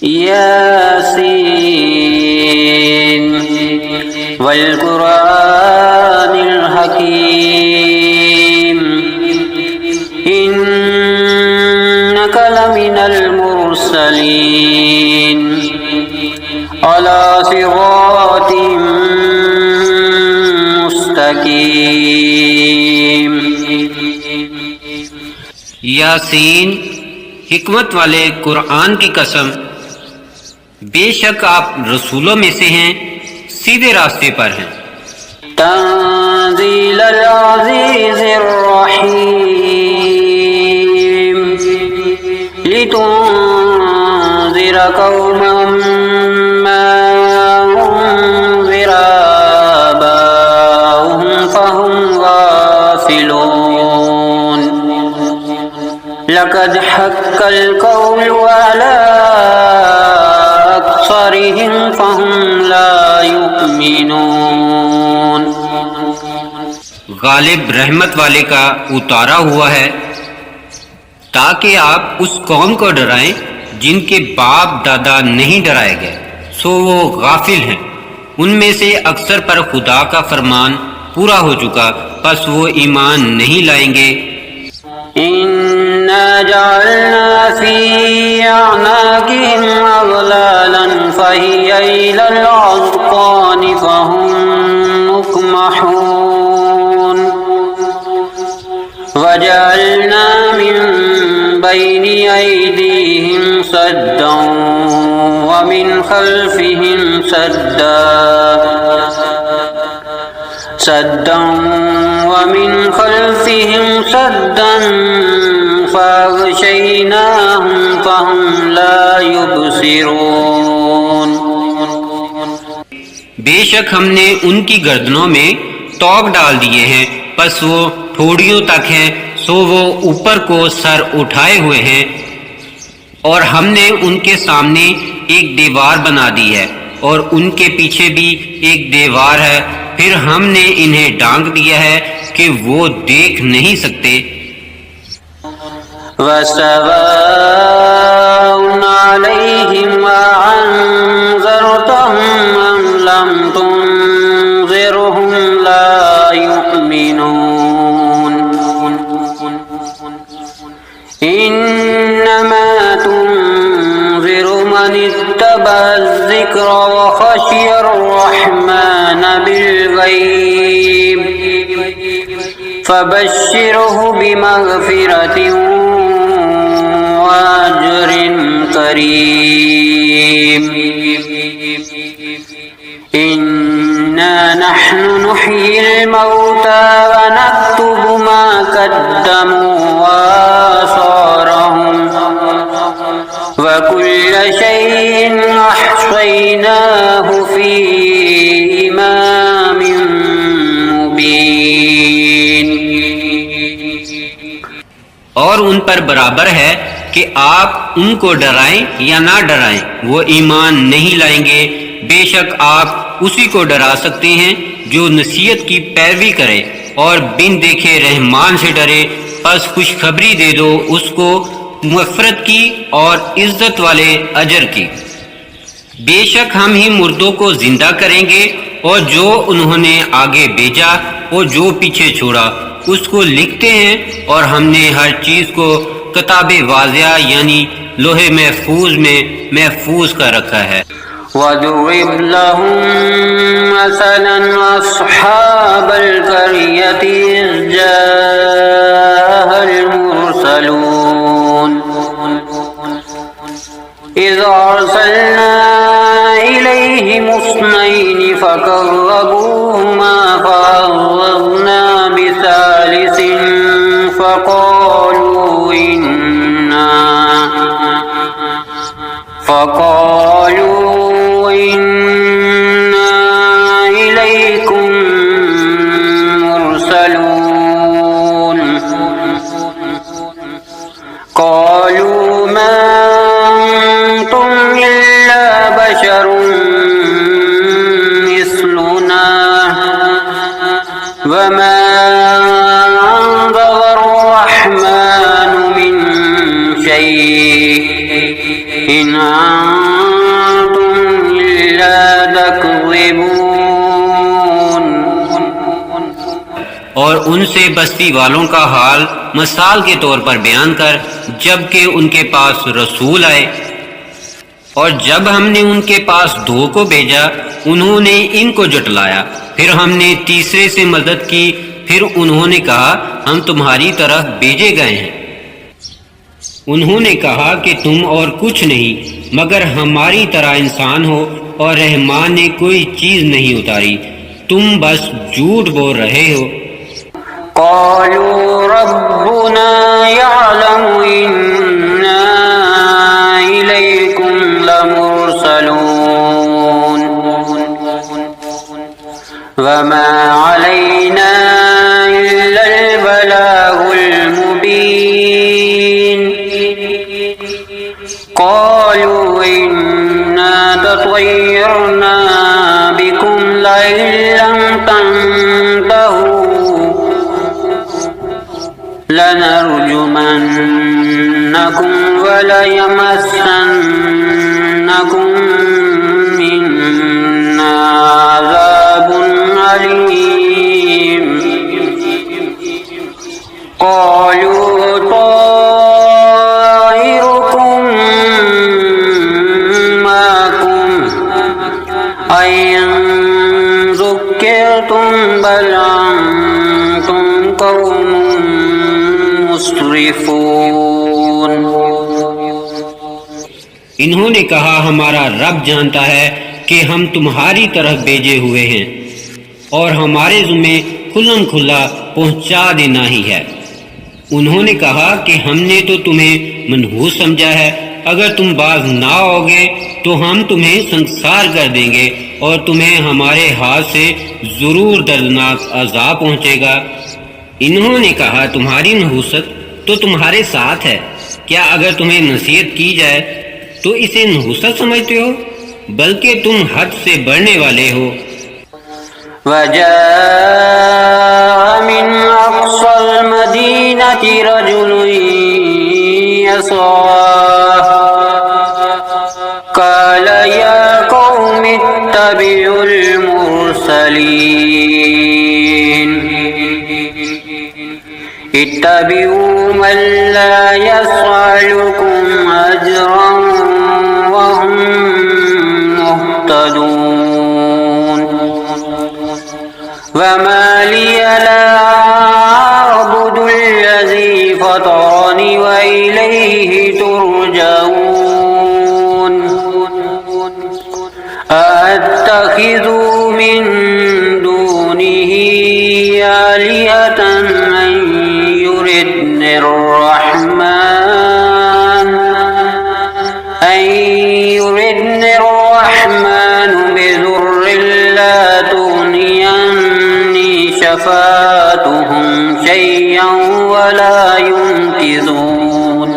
यासीन वल कुरानिल हकीम इन्नका लमिनल मुरसलीन अला सिरातिम मुस्तकीम। यासीन, हिकमत वाले कुरान की कसम, बेशक आप रसूलों में से हैं, सीधे रास्ते पर हैं। तंज़ीलल अज़ीज़िर रहीम लितुंज़िरा कौमम मा उन्ज़िरा आबाउहुम फहुम गाफ़िलून। लक़द हक़्क़ल क़ौलु अला अक्सरिहिम फहुम ला युमिनून। गालिब रहमत वाले का उतारा हुआ है ताकि आप उस कौम को डराएं जिनके बाप दादा नहीं डराए गए, सो वो गाफिल हैं। उनमें से अक्सर पर खुदा का फरमान पूरा हो चुका, बस वो ईमान नहीं लाएंगे। इन्ना जअलना फी अअनाक़िहिम अग़लालन फ़हिया इलल अज़क़ानि फ़हुम मुक़महून वजअलना मिन बैनि अयदीहिम सद्दन व मिन खल्फ़िहिम सद्दन व मिन खल्फ़िहिम सद्दन फ़अग़शयनाहुम फ़हुम ला युबसिरून। बेशक हमने उनकी गर्दनों में तोक डाल दिए हैं, बस वो ठोड़ियों तक हैं, सो वो ऊपर को सर उठाए हुए हैं। और हमने उनके सामने एक दीवार बना दी है और उनके पीछे भी एक दीवार है। फिर हमने इन्हें ढांक दिया है कि वो देख नहीं सकते। वसवाउन अलैहिम अअन्ज़रतहुम अम लम तुनज़िरहुम ला युमिनून। इन्नमा तुनज़िरु मन इत्तबअ-ज़िक्र व ख़शियर रहमान बिल-ग़ैब फ़बश्शिरहु बिमग़फ़िरतिन व अज्रिन करीम। इन्ना नहनु नुह्यिल मौता व नक्तुबु मा क़द्दमू व आसारहुम व कुल्ल शैइन अहसैनाहु फी इमामिन मुबीन। और उन पर बराबर है कि आप उनको डराएं या ना डराएं, वो ईमान नहीं लाएंगे। बेशक आप उसी को डरा सकते हैं जो नसीहत की पैरवी करे और बिन देखे रहमान से डरे। बस खुशखबरी दे दो उसको मग़फ़िरत की और इज्जत वाले अजर की। बेशक हम ही मुर्दों को जिंदा करेंगे और जो उन्होंने आगे भेजा और जो पीछे छोड़ा उसको लिखते हैं। और हमने हर चीज को किताबे वाज़िया यानी लोहे महफूज में महफूज कर रखा है। वज़रिब लहुम मसलन अस्हाबल क़रियति इज़ जाअल मुरसलून इज़ अरसलना इलैहिम इस्नैनि फ़कज़्ज़बूहुमा फ़अज़ज़ज़ना बिसालिसिन फ़क़ालू इन्ना इलैकुम मुरसलून। क़ालू मा अंतुम इल्ला बशरुन मिस्लुना वमा अन्ज़लर रहमानु मिन शैइन इन उनसे बस्ती वालों का हाल मिसाल के तौर पर बयान कर, जबकि उनके पास रसूल आए। और जब हमने उनके पास 2 को भेजा, उन्होंने इनको जुटलाया। फिर हमने तीसरे से मदद की। फिर उन्होंने कहा, हम तुम्हारी तरफ भेजे गए हैं। उन्होंने कहा कि तुम और कुछ नहीं मगर हमारी तरह इंसान हो, और रहमान ने कोई चीज नहीं उतारी, तुम बस झूठ बोल रहे हो। क़ालू रब्बुना यअलमु इन्ना इलैकुम लमुरसलून वमा अलैना इल्लल बलागुल मुबीन। क़ालू इन्ना ततय्यरना बिकुम लइन लम तंतहू लनरजुमन्नकुम वलयमस्सन्नकुम मिन्ना अज़ाबुन अलीम। क़ालू ताइरुकुम माकुम अय्यन ज़ुक्किरतुम बल अंतुम क़ौमुन मुस्रिफून। इन्होंने कहा, हमारा रब जानता है कि हम तुम्हारी तरफ भेजे हुए हैं, और हमारे ज़िम्मे खुल्लम खुल्ला पहुंचा देना ही है। उन्होंने कहा कि हमने तो तुम्हें मनहूस समझा है, अगर तुम बाज ना आओगे तो हम तुम्हें संसार कर देंगे, और तुम्हें हमारे हाथ से जरूर दर्दनाक अजाब पहुंचेगा। इन्होंने कहा, तुम्हारी नहूसत तो तुम्हारे साथ है, क्या अगर तुम्हें नसीहत की जाए तो इसे नहूसत समझते हो? बल्कि तुम हद से बढ़ने वाले हो। वजाअ मिन अक़सल मदीनति रजुलुन यसआ क़ाल या क़ौमि इत्तबिउल मुरसलीन इत्तबिउ मन ला यसअलुकुम अजरन वहुम मुहतदून। वमा लिया ला अअबुदुल्लज़ी फ़तरनी व इलैहि तुरजऊन। अअत्तख़िज़ु मिन दूनिही आलिहतन अन युरिदनिर रहमान बिदुर्रिन ला तुग़नियन्नी शफ़ाअतुहुम शय्यन वला युनक़िज़ून।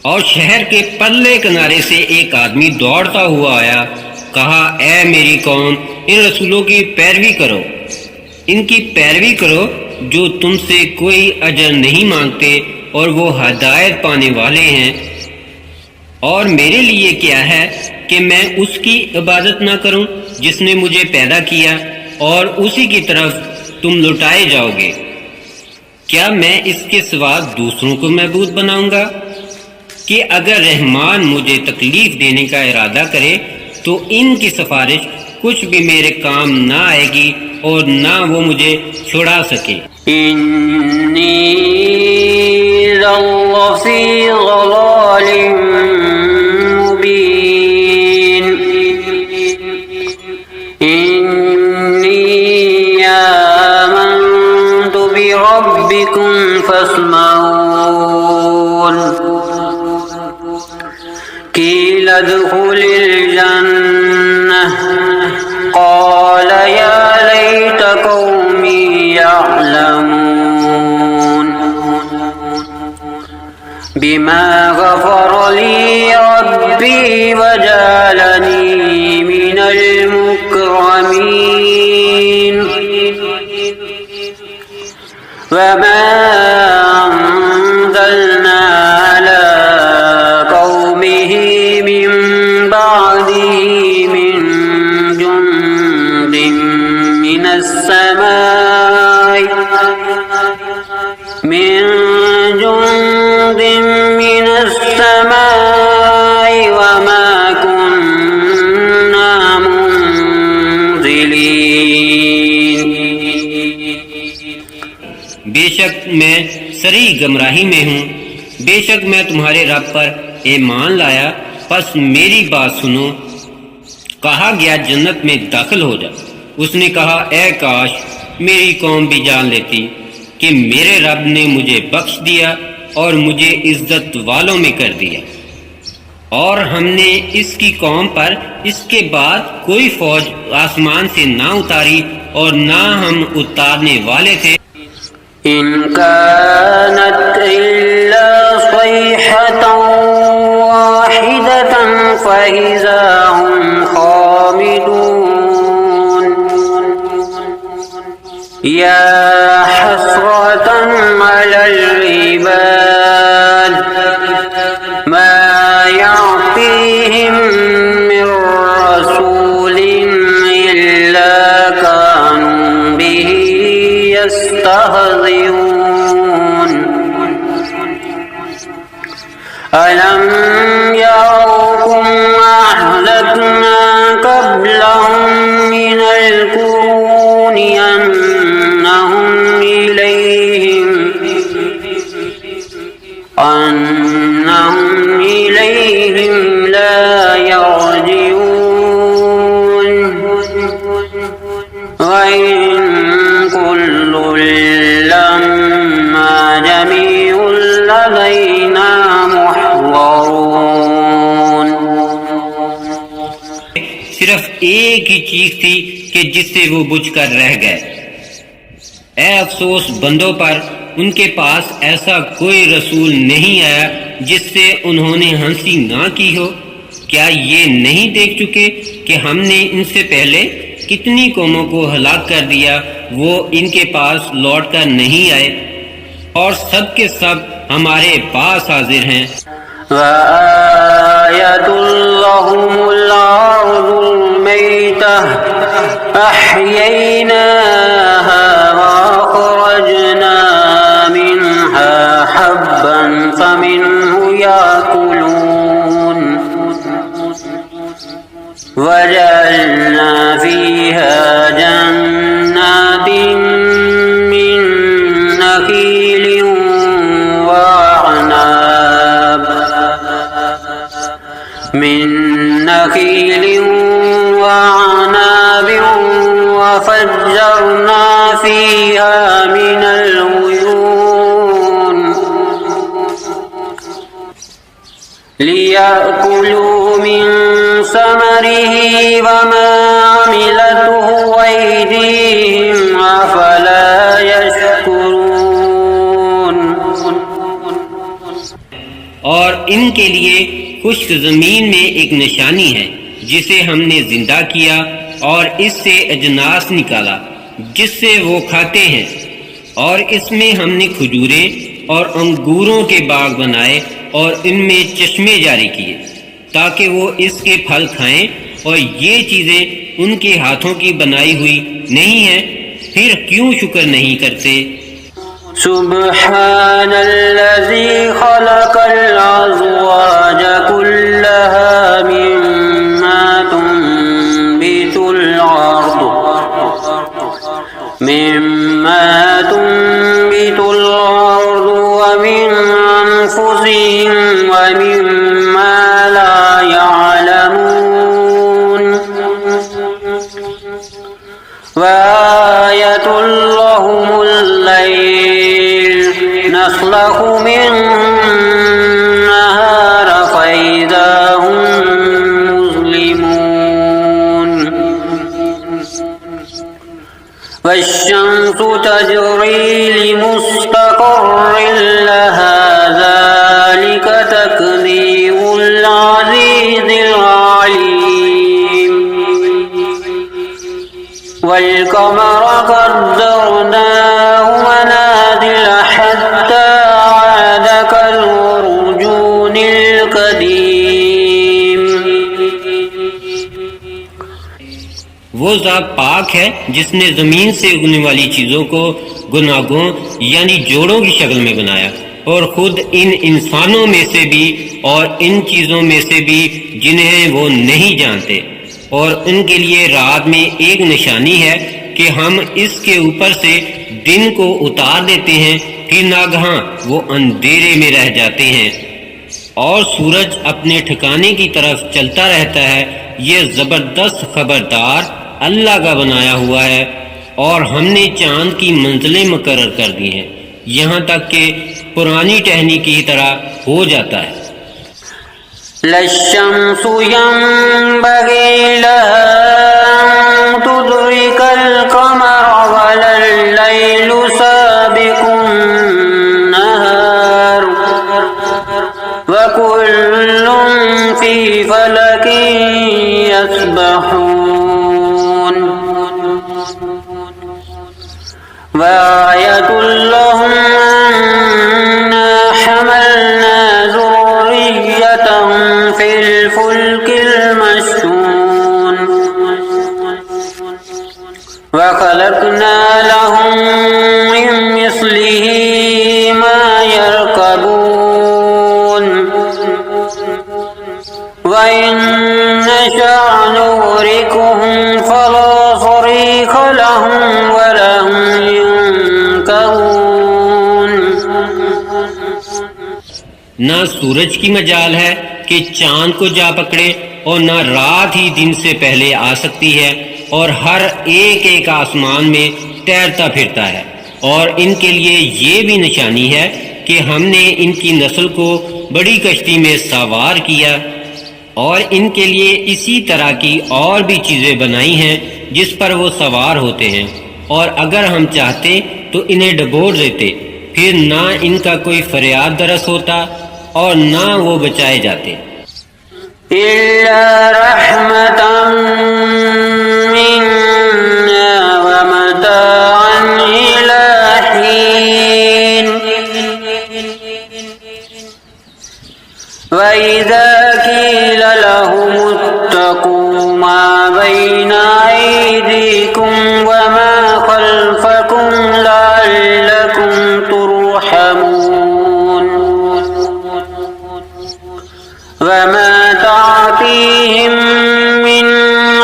और शहर के पल्ले किनारे से एक आदमी दौड़ता हुआ आया, कहा, ए मेरी कौम, इन रसूलों की पैरवी करो, इनकी पैरवी करो जो तुमसे कोई अजर नहीं मांगते और वो हदायत पाने वाले हैं। और मेरे लिए क्या है कि मैं उसकी इबादत ना करूं जिसने मुझे पैदा किया, और उसी की तरफ तुम लुटाए जाओगे। क्या मैं इसके सिवा दूसरों को महबूद बनाऊंगा? कि अगर रहमान मुझे तकलीफ देने का इरादा करे तो इनकी सिफारिश कुछ भी मेरे काम ना आएगी और ना वो मुझे छुड़ा सके। इन्नी ज़ल्लफ़ी ज़लालिम मुबीन। इन्नी आमन्तु बिरब्बिकुम फ़स्मऊन। क़ील उद्ख़ुलिल जन्नह क़ाल या लैत क़ौमी यअलमून बिमा ग़फ़र ली रब्बी वजअलनी मिनल मुकरमीन। वमा अंज़लना अला क़ौमिही मिन बअदिही मिन जुन्दिन मिनस समाई मिन जुंदिन मिनस्समाई वमा कुन्ना मुंज़िलीन। बेशक मैं सरी गमराही में हूँ। बेशक मैं तुम्हारे रब पर ईमान लाया, बस मेरी बात सुनो। कहा गया जन्नत में दाखिल हो जा। उसने कहा ए काश मेरी कौम भी जान लेती कि मेरे रब ने मुझे बख्श दिया और मुझे इज्जत वालों में कर दिया, और हमने इसकी कौम पर इसके बाद कोई फौज आसमान से ना उतारी और ना हम उतारने वाले थे। इन कानत इल्ला सयहतन वाहिदतन फइज़ा हुम खामिदून। या हसरतन अलल इबाद मा यअतीहिम मिन रसूलिन इल्ला कानू बिही यस्तहज़िऊन। अलम यरौकुम अहलकना क़ब्लहुम मिनल क़ुरूनि अन्नहुम इलैहिम ला यरजिऊन। व इन कुल्लुन लम्मा जमीउन लदैना मुहज़रून। सिर्फ एक ही चीज थी कि जिससे वो बुझकर रह गए। ए अफसोस बंदों पर, उनके पास ऐसा कोई रसूल नहीं आया जिससे उन्होंने हंसी ना की हो। क्या ये नहीं देख चुके कि हमने इनसे पहले कितनी कौमों को हलाक कर दिया, वो इनके पास लौट कर नहीं आए, और सब के सब हमारे पास हाजिर हैं। वआयतुल लहुमुल अर्दुल मैतह अहयैनाहा वअखरजना मिनहा हब्बन फमिन्हु याकुलून वजअलना फीहा जन्नातिन मिन नखीलिन वअनाब वफज्जरना फीहा मिनल उयून लियाकुलू मिन समरिही वमा अमिलतहु अयदीहिम अफला यशकुरून। और इनके लिए खुश्क जमीन में एक निशानी है जिसे हमने जिंदा किया और इससे अजनास निकाला जिससे वो खाते हैं, और इसमें हमने खजूरें और अंगूरों के बाग बनाए और इनमें चश्मे जारी किए ताकि वो इसके फल खाएं, और ये चीजें उनके हाथों की बनाई हुई नहीं है, फिर क्यों शुक्र नहीं करते। सुब्हानल्लज़ी खलक़ल अज़वाज कुल्लहा मिम्मा तुंबितुल अर्द व मिन अनफुसिहिम व मिम्मा ला यअलमून। वआयतुल लहुमुल लैल नस्लखु मिन्नहार फइज़ा हुम मुज़लिमून। वश्शम्सु तजरी लिमुस्तक़र्रिन लहा ज़ालिका तक़दीरुल अज़ीज़िल अलीम। वल क़मर क़द्दरनाहु मनाज़िल हत्ता आद कल उर्जूनिल क़दीम। वो ज़ात पाक है जिसने जमीन से उगने वाली चीजों को गुनाहों यानी जोड़ों की शक्ल में बनाया, और खुद इन इंसानों में से भी और इन चीज़ों में से भी जिन्हें वो नहीं जानते। और उनके लिए रात में एक निशानी है कि हम इसके ऊपर से दिन को उतार देते हैं, फिर नागहां वो अंधेरे में रह जाते हैं और सूरज अपने ठिकाने की तरफ चलता रहता है। ये ज़बरदस्त खबरदार अल्लाह का बनाया हुआ है, और हमने चांद की मंजिलें मुकर्रर कर दी हैं, यहाँ तक कि पुरानी टहनी की तरह हो जाता है। लश्शम्सु यंबगी लहा अन तुदरिकल क़मर वलल्लैलु साबिकुन नहार वकुल्लुन फी फलकिन यस्बहून वआयतुल लहुम अन्ना हमलना ज़ुर्रिय्यतहुम फिल फुल्किल मशहून वखलक़ना लहुम मिन मिस्लिही मा यरकबून वइन नशअ नुग़रिक़हुम फला सरीख़ लहुम वलहुम युनकरून। ना सूरज की मजाल है कि चांद को जा पकड़े, और ना रात ही दिन से पहले आ सकती है, और हर एक एक आसमान में तैरता फिरता है। और इनके लिए ये भी निशानी है कि हमने इनकी नस्ल को बड़ी कश्ती में सवार किया, और इनके लिए इसी तरह की और भी चीज़ें बनाई हैं जिस पर वो सवार होते हैं, और अगर हम चाहते तो इन्हें डबोर देते, फिर ना इनका कोई फरियाद दरस होता और ना वो बचाए जाते। इल्ला रहमतन मिन्ना व मताअन इला हीन व इज़ा क़ीला लहुमुत्तक़ू मा बैना अयदीकुम व मा खल्फकुम लअल्लकुम तुरहमून वमा तातीहिम मिन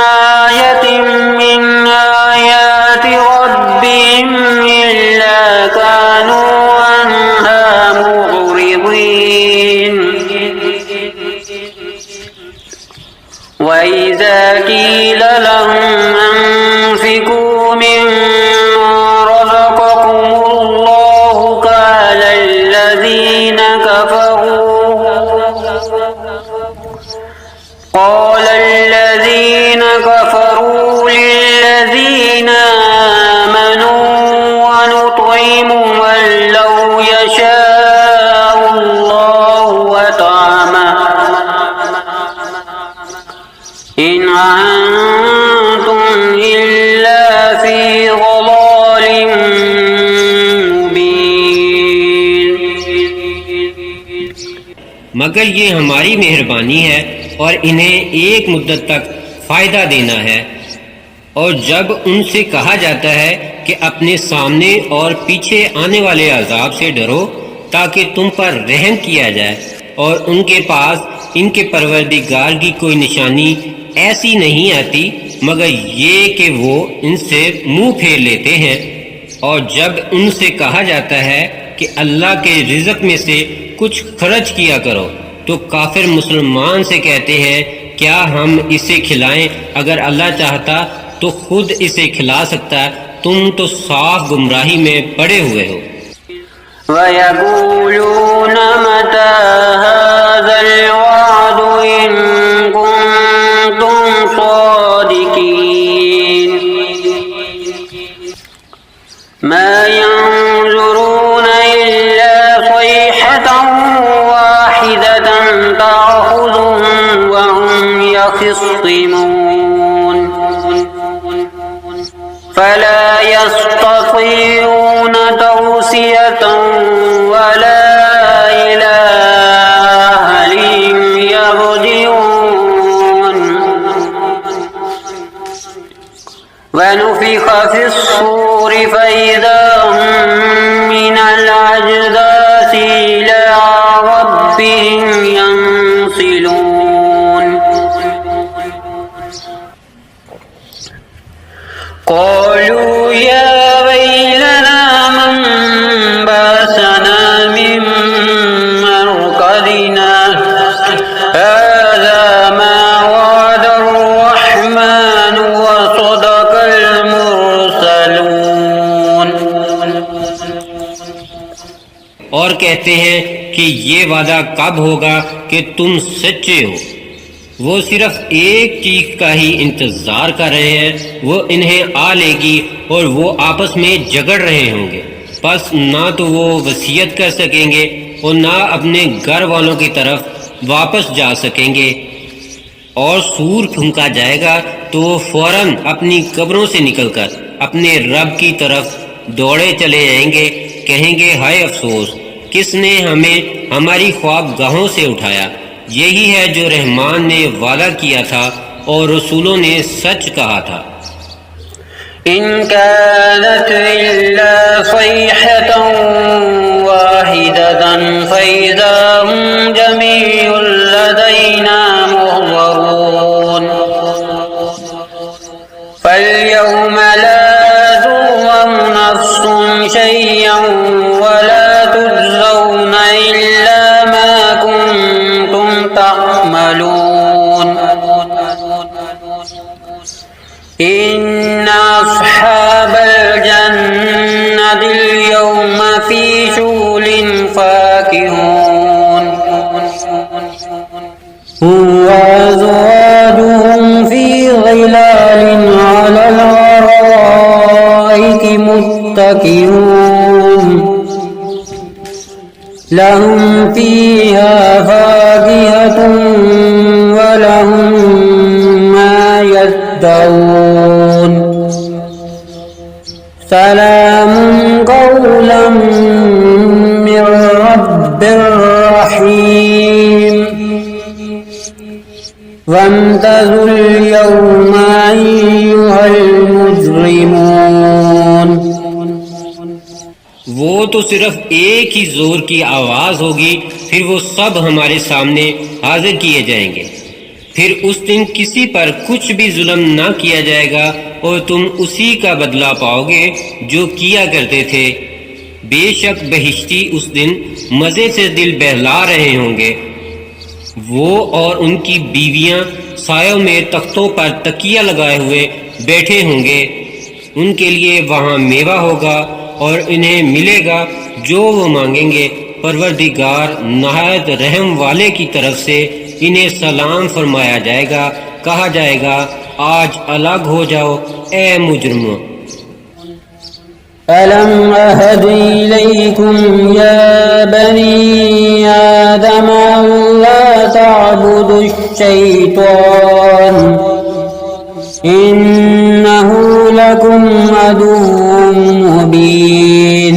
आयतिन मिन आयाति रब्बिहिम इल्ला कानू अन्हा मुअरिदीन वइज़ा क़ीला लहुम अन्फ़िक़ू मिम्मा रज़क़कुमुल्लाहु क़ाला الذين كفروا للذين آمنوا ونطعم من لو يشاء الله أطعمه إن أنتم إلا في ضلال مبين। मगर ये हमारी मेहरबानी है और इन्हें एक मुद्दत तक फ़ायदा देना है। और जब उनसे कहा जाता है कि अपने सामने और पीछे आने वाले अजाब से डरो ताकि तुम पर रहम किया जाए, और उनके पास इनके परवरदिगार की कोई निशानी ऐसी नहीं आती मगर ये कि वो इनसे मुंह फेर लेते हैं। और जब उनसे कहा जाता है कि अल्लाह के रिज़्क़ में से कुछ खर्च किया करो, तो काफिर मुसलमान से कहते हैं क्या हम इसे खिलाएं? अगर अल्लाह चाहता तो खुद इसे खिला सकता, तुम तो साफ गुमराही में पड़े हुए हो। वयक़ूलून मता हाज़ल वअदु इन कुन्तुम सादिकीन मा यंज़ुरून इल्ला सयहतन वाहिदतन तअख़ुज़ुहुम व हुम यख़िस्सिमून फला यस्ततीऊन तौसियतन वला इला अहलिहिम यरजिऊन वनुफ़िख़ फ़िस्सूरि फ़इज़ा हुम إلى ربهم ينسلون قالوا يا ويلنا من بعثنا من مرقدنا هذا ما وعد الرحمن وصدق المرسلون। और कहते हैं कि ये वादा कब होगा कि तुम सच्चे हो। वो सिर्फ एक चीज का ही इंतजार कर रहे हैं, वो इन्हें आ लेगी और वो आपस में झगड़ रहे होंगे। बस ना तो वो वसीयत कर सकेंगे और ना अपने घर वालों की तरफ वापस जा सकेंगे। और सूर फूंका जाएगा तो वो फौरन अपनी कब्रों से निकलकर अपने रब की तरफ दौड़े चले जाएंगे, कहेंगे हाय अफसोस, किसने हमें हमारी ख्वाबगाहों से उठाया। यही है जो रहमान ने वादा किया था और रसूलों ने सच कहा था। इन कानत इल्ला सयहतन वाहिदतन फइज़ा हुम जमीउन लदैना मुहज़रून फल्यौम ला तुज़लम नफ्सुन शय'अन वला तुजज़ौना इल्ला मा कुंतुम तअमलून इन्ना अस्हाबल जन्नतिल यौमा फी शुग़ुलिन फाकिहून हुम वअज़वाजुहुम फी ज़िलालिन अलल अराइकि मुत्तकिऊन लहुम फीहा फाकिहतुन व लहुम मा यद्दऊन सलामुन कौलन मिर रब्बिर रहीम वंतज़ुल यौमा अय्युहल मुजरिमून। वो तो सिर्फ एक ही जोर की आवाज होगी, फिर वो सब हमारे सामने हाजिर किए जाएंगे। फिर उस दिन किसी पर कुछ भी जुल्म ना किया जाएगा और तुम उसी का बदला पाओगे जो किया करते थे। बेशक बहिश्ती उस दिन मजे से दिल बहला रहे होंगे। वो और उनकी बीवियां सायों में तख्तों पर तकिया लगाए हुए बैठे होंगे। उनके लिए वहां मेवा होगा और इन्हें मिलेगा जो वो मांगेंगे। परवरदिगार नहायत रहम वाले की तरफ से इन्हें सलाम फरमाया जाएगा। कहा जाएगा आज अलग हो जाओ ए मुजरिमों। अलम अहद इलैकुम या बनी आदम अल्ला तअबुदुश शैतान इन्नहु लकुम अदुव्वुम मुबीन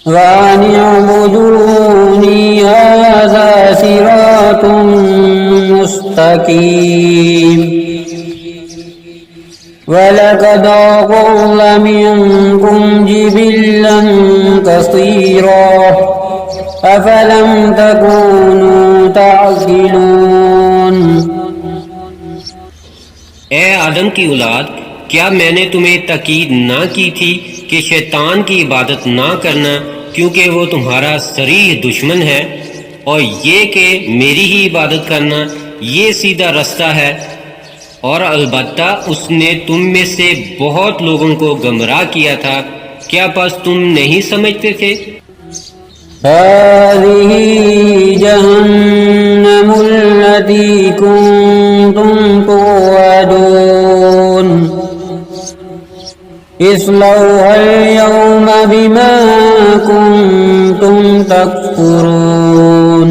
वान अबुदूनी हाज़ा सिरातुम मुस्तकीम वलक़द अज़ल्ल मिनकुम जिबिल्लन कसीरा अफ़लम तकूनू तअक़िलून। ए आदम की औलाद, क्या मैंने तुम्हें ताकीद ना की थी कि शैतान की इबादत ना करना, क्योंकि वो तुम्हारा सरीह दुश्मन है, और ये कि मेरी ही इबादत करना ये सीधा रास्ता है। और अलबत्ता उसने तुम में से बहुत लोगों को गुमराह किया था। क्या बस तुम नहीं समझते थे? हाज़िही जहन्नमुल्लती कुंतुम तुअदून इस्लौहल यौमा बिमा कुंतुम तकफुरून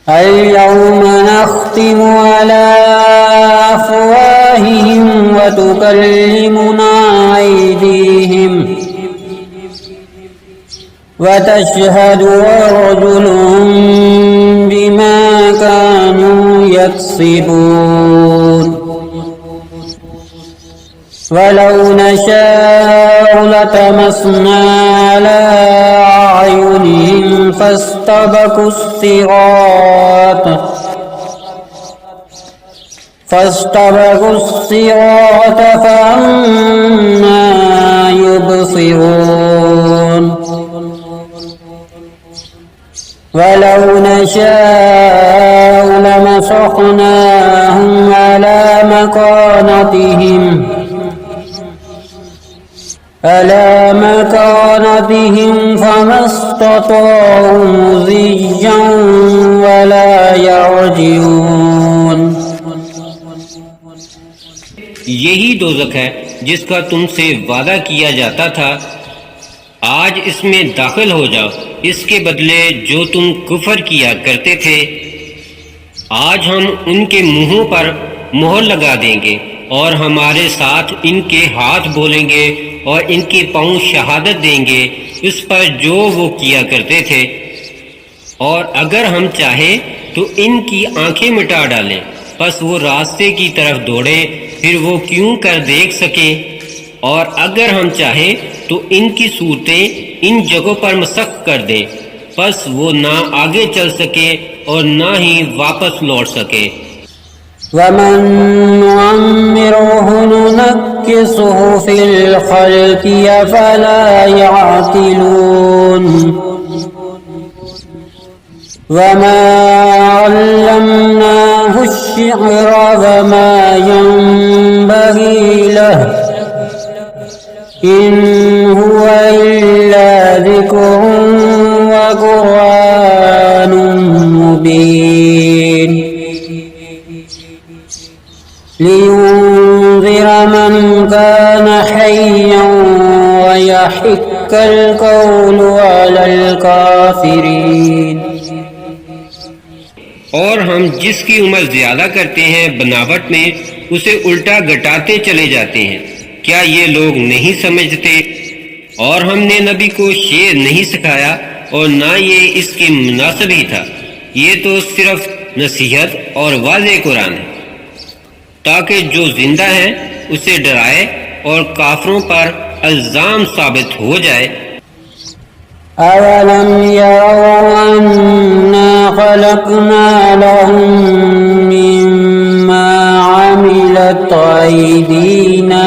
अल यौमा नख्तिमु अला अफ़वाहिहिम व तुकल्लिमुना अयदीहिम वतशहदु अर्जुलुहुम बिमा कानू यक्सिबून वलौ नशाअ لطمسنا على أعينهم فاستبقوا الصراط فأنى يبصرون ولو نشاء لمسخناهم على مكانتهم فما استطاعوا مضيا ولا يرجعون। यही दोज़ख है जिसका तुमसे वादा किया जाता था। आज इसमें दाखिल हो जाओ, इसके बदले जो तुम कुफर किया करते थे। आज हम उनके मुंहों पर मोहर लगा देंगे और हमारे साथ इनके हाथ बोलेंगे और इनके पांव शहादत देंगे उस पर जो वो किया करते थे। और अगर हम चाहे तो इनकी आंखें मिटा डालें, बस वो रास्ते की तरफ दौड़े, फिर वो क्यों कर देख सके। और अगर हम चाहे तो इनकी सूरतें इन जगहों पर मसख कर दे, बस वो ना आगे चल सके और ना ही वापस लौट सके। वमन नुअम्मिरुहु नुनक्किसुहु फिल खल्क़ि अफ़ला यअक़िलून। वमा अल्लमनाहु अश्शिअर वमा यंबग़ी लहु इन हुवा इल्ला ज़िक्रुन व क़ुरआनुम मुबीन लियुन्ज़िर मन कान हय्यन व यहिक्कल क़ौलु अलल काफ़िरीन। और हम जिसकी उम्र ज्यादा करते हैं बनावट में, उसे उल्टा घटाते चले जाते हैं। क्या ये लोग नहीं समझते? और हमने नबी को शेर नहीं सिखाया और ना ये इसके मुनासिब ही था। ये तो सिर्फ नसीहत और वाज़े कुरान है ताकि जो जिंदा है उसे डराए और काफरों पर इल्जाम साबित हो जाए। अवलम यरौ अन्ना खलक़ना लहुम मिम्मा अमिलत अयदीना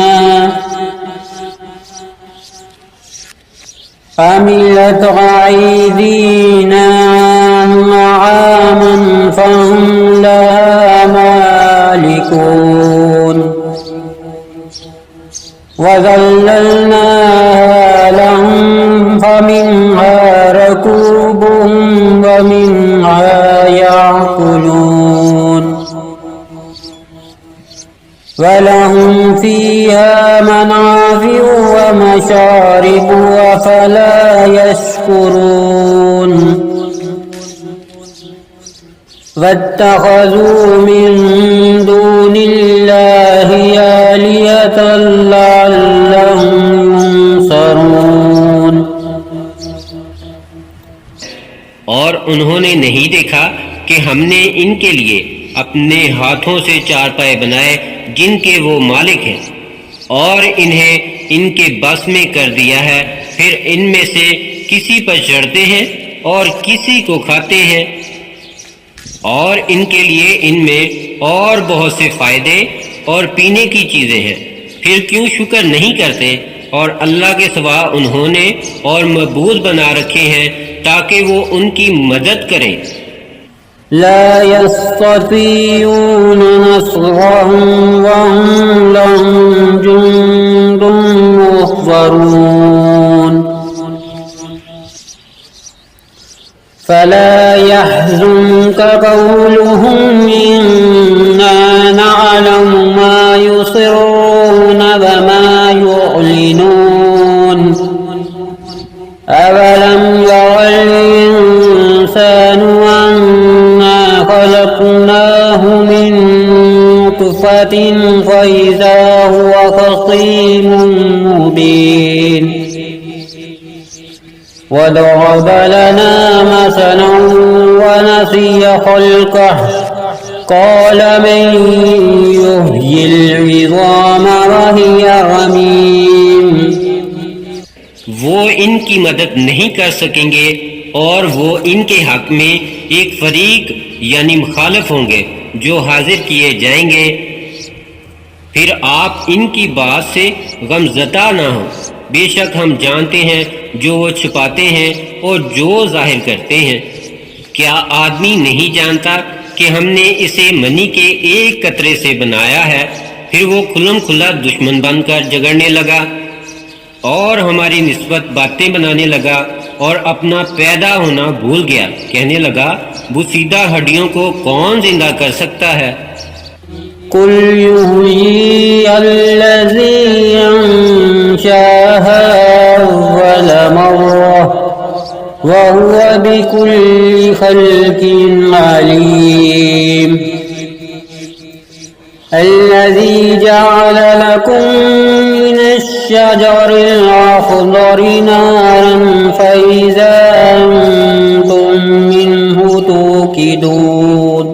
नअामन फहुम लहा मालिकून वज़ल्ललनाहा लहुम फमिन्हा रकूबुहुम वमिन्हा याकुलून वलहुम फ़ीहा मनाफ़िउ व मशारिबु अफ़ला यशकुरून वत्तख़ज़ू मिन दूनिल्लाहि आलिहतन लअल्लहुम युंसरून। और उन्होंने नहीं देखा कि हमने इनके लिए अपने हाथों से चारपाए बनाए जिनके वो मालिक हैं, और इन्हें इनके बस में कर दिया है। फिर इनमें से किसी पर चढ़ते हैं और किसी को खाते हैं, और इनके लिए इनमें और बहुत से फायदे और पीने की चीजें हैं। फिर क्यों शुक्र नहीं करते? और अल्लाह के सिवा उन्होंने और मबूद बना रखे हैं ताकि वो उनकी मदद करें। ला यस्ततीऊन नस्रहुम वहुम लहुम जुंदुम मुहज़रून फला यहज़ुनक क़ौलुहुम इन्ना नअलमु मा युसिर्रून व मा युअलिनून अवलम यरल इंसानु अन्ना खलक़नाहु मिन नुत्फ़तिन फ़इज़ा हुवा ख़सीमुम मुबीन वदरब लना मसलन वनसिय ख़ल्क़ह क़ाल मन युह्यिल इज़ाम वहिय रमीम वो इनकी मदद नहीं कर सकेंगे और वो इनके हक में एक फरीक यानी मुखालिफ होंगे जो हाजिर किए जाएंगे। फिर आप इनकी बात से गमज़दा ना हो। बेशक हम जानते हैं जो वो छुपाते हैं और जो जाहिर करते हैं। क्या आदमी नहीं जानता कि हमने इसे मनी के एक कतरे से बनाया है? फिर वो खुल्लम खुल्ला दुश्मन बनकर झगड़ने लगा और हमारी निस्बत बातें बनाने लगा और अपना पैदा होना भूल गया। कहने लगा, बुसीदा हड्डियों को कौन जिंदा कर सकता है? कुल युहयी अल्लज़ी अंशाहा अव्वल मर्रा व हुवा बिकुल्लि खल्किन अलीम। अल्लज़ी जअल लकुम मिनश्शजरिल अख़ज़रि नारन फ़इज़ा अंतुम मिन्हु तूक़िदून।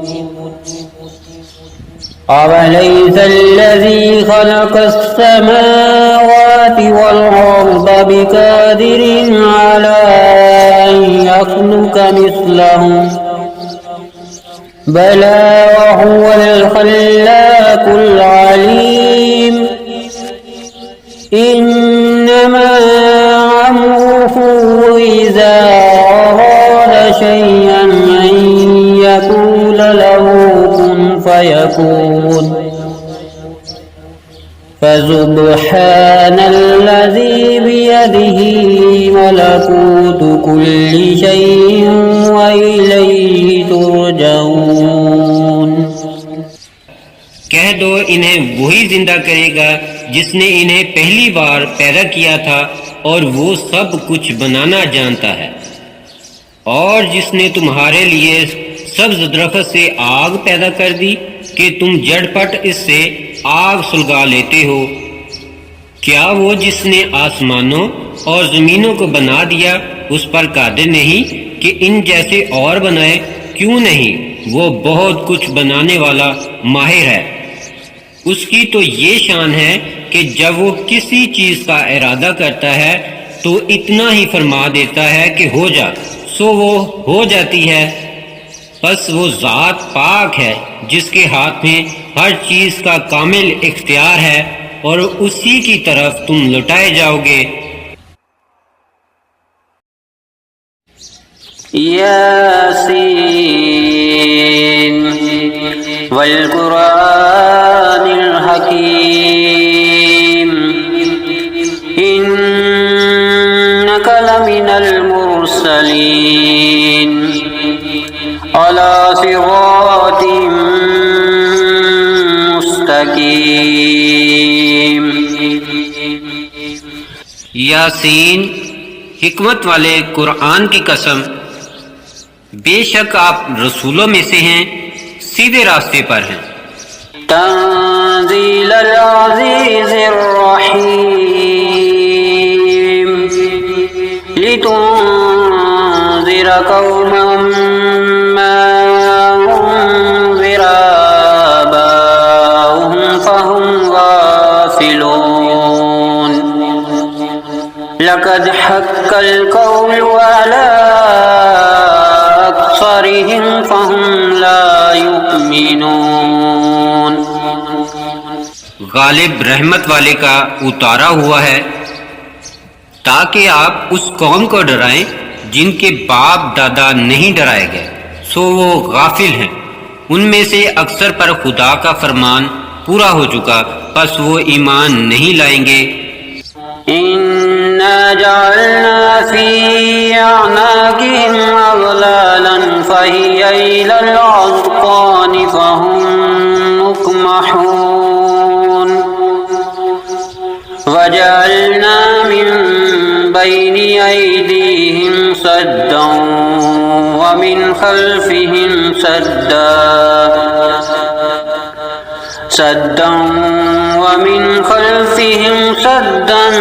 अवलैसल्लज़ी ख़लक़स्समावाति वल-अर्ज़ बिक़ादिरिन अला अन यख़्लुक़ मिस्लहुम बला वहुवल ख़ल्लाक़ुल अलीम। इन्नमा अम्रुहु इज़ा अरादा शय'अन अन यक़ूल लहू कुन फयकून। फसुब्हानल्लज़ी बियदिही मलकूतु कुल्लि शय'इन व इलैहि तुरजऊन। कह दो, इन्हें वही जिंदा करेगा जिसने इन्हें पहली बार पैदा किया था और वो सब कुछ बनाना जानता है। और जिसने तुम्हारे लिए सब्ज दरख्त से आग पैदा कर दी कि तुम झटपट इससे आग सुलगा लेते हो। क्या वो जिसने आसमानों और जमीनों को बना दिया उस पर कादिर नहीं कि इन जैसे और बनाए? क्यों नहीं, वो बहुत कुछ बनाने वाला माहिर है। उसकी तो ये शान है कि जब वो किसी चीज का इरादा करता है तो इतना ही फरमा देता है कि हो जा, सो वो हो जाती है। बस वो ज़ात पाक है जिसके हाथ में हर चीज का कामिल इख्तियार है और उसी की तरफ तुम लौटाए जाओगे। यासीन वल कुरानिल हकीम इन्नका लमिनल मुरसलीन अला सिरातिम मुस्तकीम। यासीन, हिकमत वाले कुरान की कसम, बेशक आप रसूलों में से हैं, सीधे रास्ते पर हैं। तंज़ीलल अज़ीज़िर रहीम लितुनज़िर कौमन मा उनज़िर आबाउहुम फहुम गाफ़िलून। लक़द हक़्क़ल क़ौलु अला अक्सरिहिम फहुम ला युमिनून। गालिब रहमत वाले का उतारा हुआ है ताकि आप उस कौम को डराएं जिनके बाप दादा नहीं डराए गए, सो वो गाफिल हैं। उनमें से अक्सर पर खुदा का फरमान पूरा हो चुका, बस वो ईमान नहीं लाएंगे। इन्ना जअलना फी अअनाक़िहिम अग़लालन फ़हिया इलल अज़क़ानि फ़हुम मुक़महून वजअलना मिन बैनि अयदीहिम सद्दन व मिन खल्फ़िहिम सद्दन व मिन खल्फ़िहिम सद्दन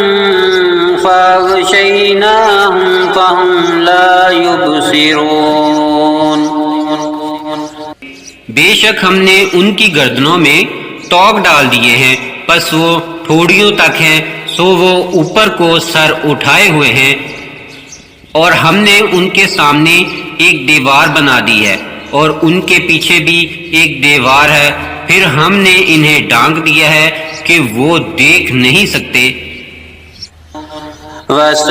फ़अग़शयनाहुम फ़हुम ला युबसिरून। बेशक हमने उनकी गर्दनों में तोक डाल दिए हैं, बस वो ठोड़ियों तक हैं, सो वो ऊपर को सर उठाए हुए हैं और हमने उनके सामने एक दीवार बना दी है और उनके पीछे भी एक दीवार है। फिर हमने इन्हें ढांक दिया है कि वो देख नहीं सकते। वसवाउन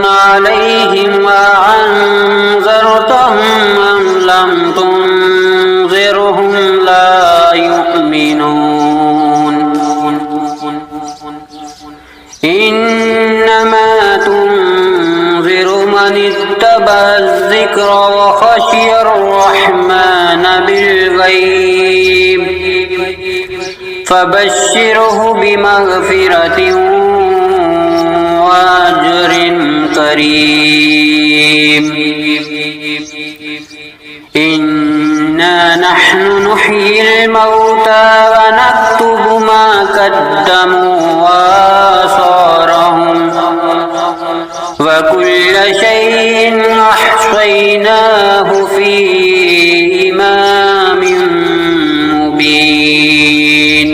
अलैहिम अअन्ज़रतहुम अम लम तुनज़िरहुम ला युमिनून इन्नमा तुनज़िरु मन इत्तबअ-ज़िक्र व ख़शियर-रहमान बिल-ग़ैब फबश्शिरहु बिमग़फ़िरतिन व अज्रिन करीम। इन्ना नहनु नुह्यिल मौता व नक्तुबु मा क़द्दमू व आसारहुम व कुल्ल शैइन अहसैनाहु फ़ी इमामिन मुबीन।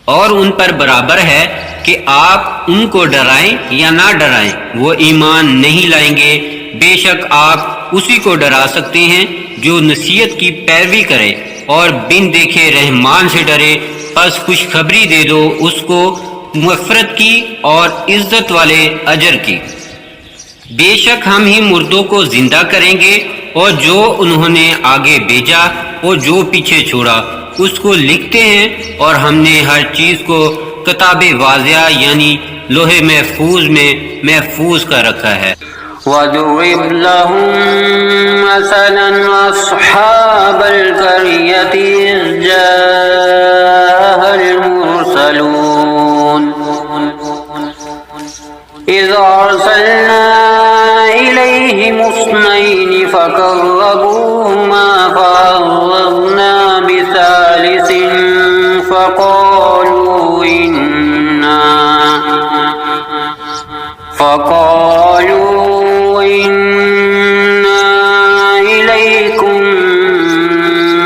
और उन पर बराबर है कि आप उनको डराएं या ना डराएं, वो ईमान नहीं लाएंगे। बेशक आप उसी को डरा सकते हैं जो नसीहत की पैरवी करे और बिन देखे रहमान से डरे। बस खुशखबरी दे दो उसको मग़फ़िरत की और इज्जत वाले अजर की। बेशक हम ही मुर्दों को जिंदा करेंगे और जो उन्होंने आगे भेजा और जो पीछे छोड़ा उसको लिखते हैं। और हमने हर चीज को किताबे वाज़िया यानी लोहे महफूज में महफूज कर रखा है। वज़रिब लहुम मसलन अस्हाबल क़रियति इज़ जाअल मुरसलून इज़ अरसलना इलैहिम इस्नैनि फ़कज़्ज़बूहुमा फ़अज़्ज़ज़ना बिसालिसिन फ़क़ालू इन्ना इलैकुम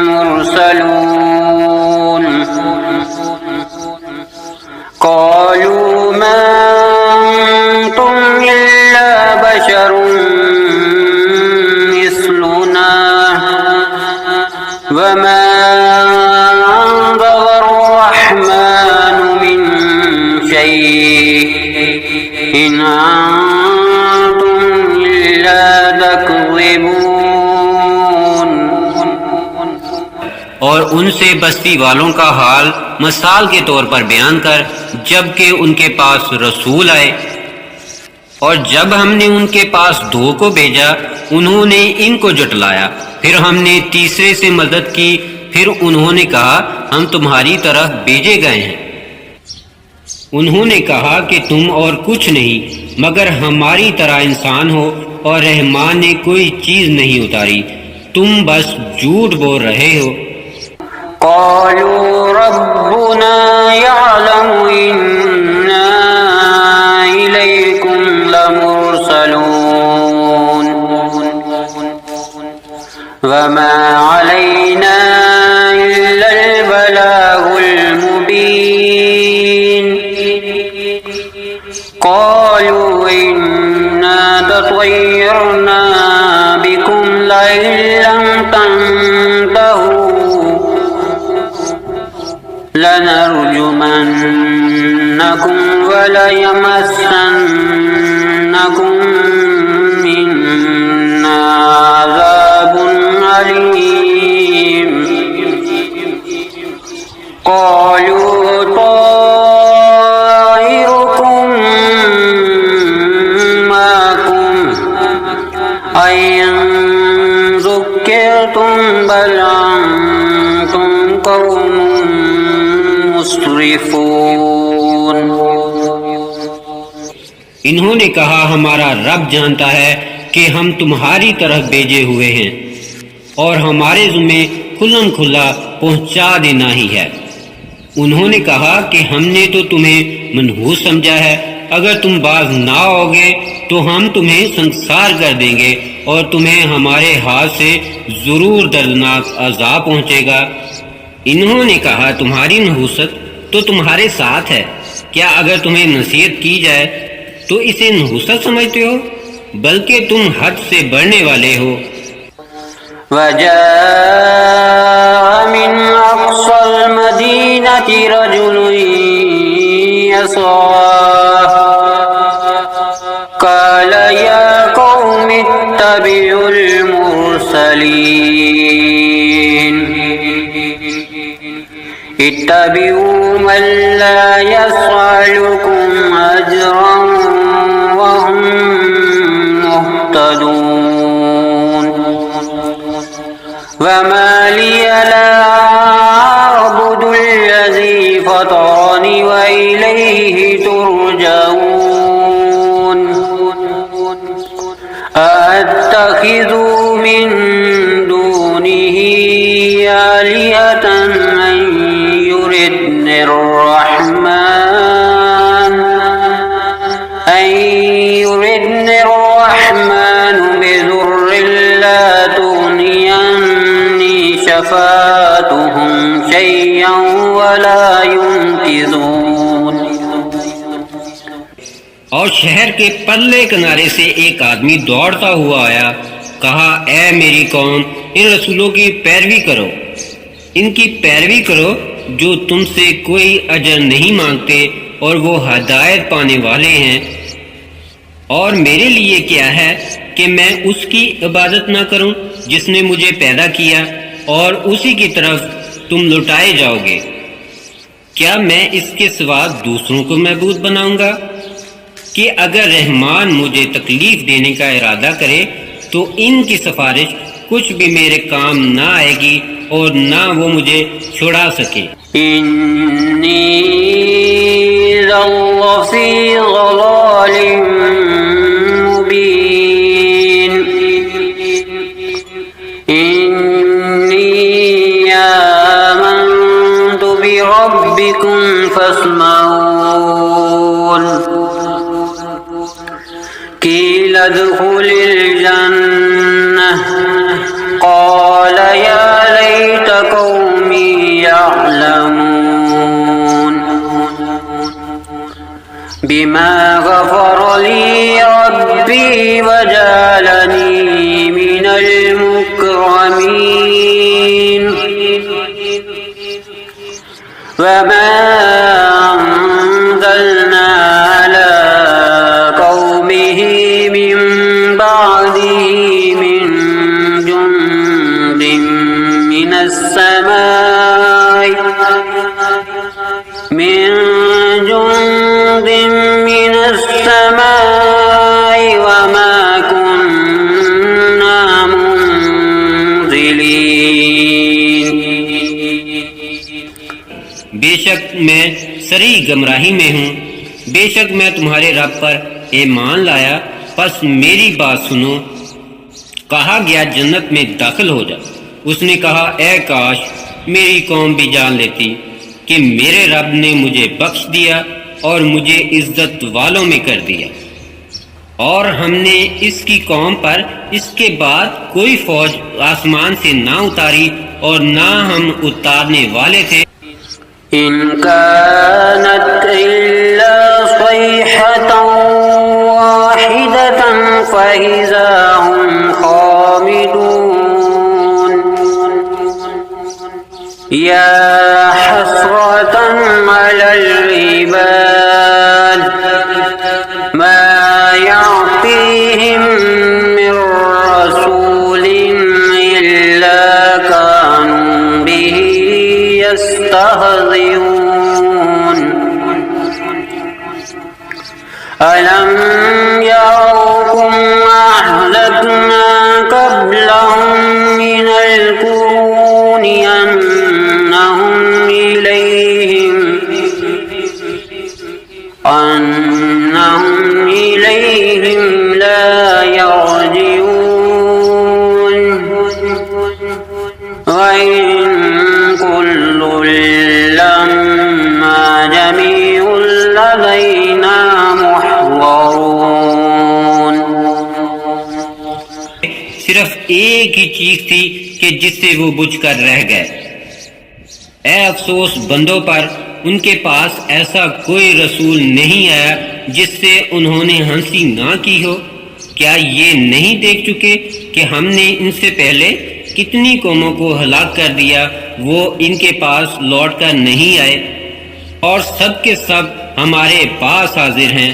मुरसलून क़ालू मा अंतुम इल्ला बशरुन मिस्लुना वमा अंज़लर-रहमानु मिन शै'इन इन अंतुम इल्ला तकज़िबून। और उनसे बस्ती वालों का हाल मिसाल के तौर पर बयान कर, जबकि उनके पास रसूल आए और जब हमने उनके पास दो को भेजा उन्होंने इनको जुटलाया। फिर हमने तीसरे से मदद की। फिर उन्होंने कहा हम तुम्हारी तरफ भेजे गए हैं। उन्होंने कहा कि तुम और कुछ नहीं मगर हमारी तरह इंसान हो और रहमान ने कोई चीज नहीं उतारी, तुम बस झूठ बोल रहे हो। क़ालू रब्बुना यअलमु इन्ना इलैकुम लमुरसलून वमा अलैना इल्लल बलागुल मुबीन। क़ालू इन्ना ततय्यरना बिकुम लइन लम तंतहू लनरजुमन्नकुम वलयमस्सन्नकुम मिन्ना अज़ाबुन अलीम। क़ालू ताइरुकुम माकुम अय्यन ज़ुक्किरतुम बल अंतुम क़ौमुन मुस्रिफून। इन्होंने कहा हमारा रब जानता है कि हम तुम्हारी तरफ भेजे हुए हैं और हमारे ज़िम्मे खुल्लन खुल्ला पहुंचा देना ही है। उन्होंने कहा कि हमने तो तुम्हें मनहूस समझा है, अगर तुम बाज ना आओगे तो हम तुम्हें संसार कर देंगे और तुम्हें हमारे हाथ से जरूर दर्दनाक अजाब पहुंचेगा। इन्होंने कहा, तुम्हारी नहुसत तो तुम्हारे साथ है, क्या अगर तुम्हें नसीहत की जाए तो इसे नहुसत समझते हो? बल्कि तुम हद से बढ़ने वाले हो। वजाअ मिन अक़सल मदीनति रजुलुन यस्आ क़ाल या क़ौमि इत्तबिउल मुरसलीन इत्तबिउ मन ला यसअलुकुम अजरन वहुम मुहतदून वमा लिया ला अअबुदुल्लज़ी फ़तरनी व इलैहि तुरजऊन अअत्तख़िज़ु मिन दूनिही आलिहतन अन युरिदनिर रहमान बिदुर्रिन ला तुग़नियन्नी शफ़ाअतुहुम शय्अन वला युनक़िज़ून। और शहर के परले किनारे से एक आदमी दौड़ता हुआ आया, कहा, ऐ मेरी कौम, इन रसूलों की पैरवी करो, इनकी पैरवी करो जो तुमसे कोई अजर नहीं मांगते और वो हदायत पाने वाले हैं। और मेरे लिए क्या है कि मैं उसकी इबादत ना करूं जिसने मुझे पैदा किया, और उसी की तरफ तुम लौटाए जाओगे। क्या मैं इसके सिवा दूसरों को महबूद बनाऊंगा कि अगर रहमान मुझे तकलीफ देने का इरादा करे तो इनकी सिफारिश कुछ भी मेरे काम ना आएगी और ना वो मुझे छुड़ा सके। इन्नी ज़ल्लफ़ी ज़लालिम मुबीन इन्नी आमन्तु बिरब्बिकुम फ़स्मऊन क़ील उद्ख़ुलिल जन्नह क़ाल या लैत क़ौमी यअलमून बिमा ग़फ़र ली रब्बी वजअलनी मिनल मुकरमीन वमा अंज़लना अला क़ौमिही मिन बादिही मिन जुंदिन मिनस समाई वमा कुन्ना मुंज़िलीन। बेशक मैं सरी गमराही में हूँ, बेशक मैं तुम्हारे रब पर ईमान लाया, बस मेरी बात सुनो। कहा गया, जन्नत में दाखिल हो जा। उसने कहा, ऐ काश मेरी कौम भी जान लेती कि मेरे रब ने मुझे बख्श दिया और मुझे इज्जत वालों में कर दिया, और हमने इसकी कौम पर इसके बाद कोई फौज आसमान से ना उतारी और ना हम उतारने वाले थे। इन कानत इल्ला सयहतन वाहिदतन फइज़ा हुम खामिदून या हसरतन अलल इबाद मा यअतीहिम मिन रसूलिन इल्ला कानू बिही यस्तहज़िऊन अलम यरौकुम अहलकना क़ब्लहुम मिनल क़ुरूनि अन्नहुम इलैहिम ला यरजिऊन व इन कुल्लुन लम्मा जमीउन लदैना मुहज़रून। सिर्फ एक ही चीज थी कि जिससे वो बुझकर रह गए। ए अफसोस बंदों पर, उनके पास ऐसा कोई रसूल नहीं आया जिससे उन्होंने हंसी ना की हो। क्या ये नहीं देख चुके कि हमने इनसे पहले कितनी कौमों को हलाक कर दिया, वो इनके पास लौट कर नहीं आए और सब के सब हमारे पास हाजिर हैं।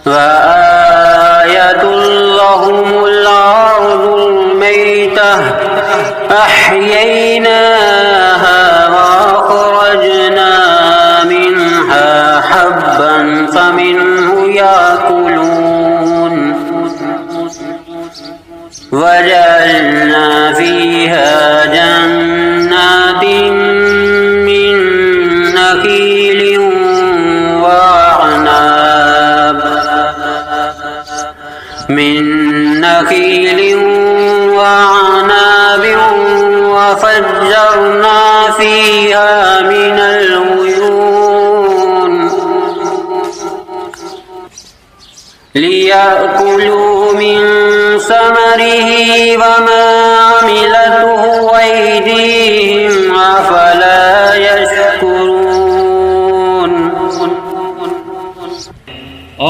वआयतुल लहुमुल अर्दुल मैतह अहयैनाहा वअखरजना मिनहा हब्बन फमिन्हु याकुलून वजअलना फीहा जन्नातिन मिन नखीलिन वअनाब वफज्जरना फीहा मिनल उयून लियाकुलू मिन समरिही वमा अमिलतहु अयदीहिम अफला यशकुरून।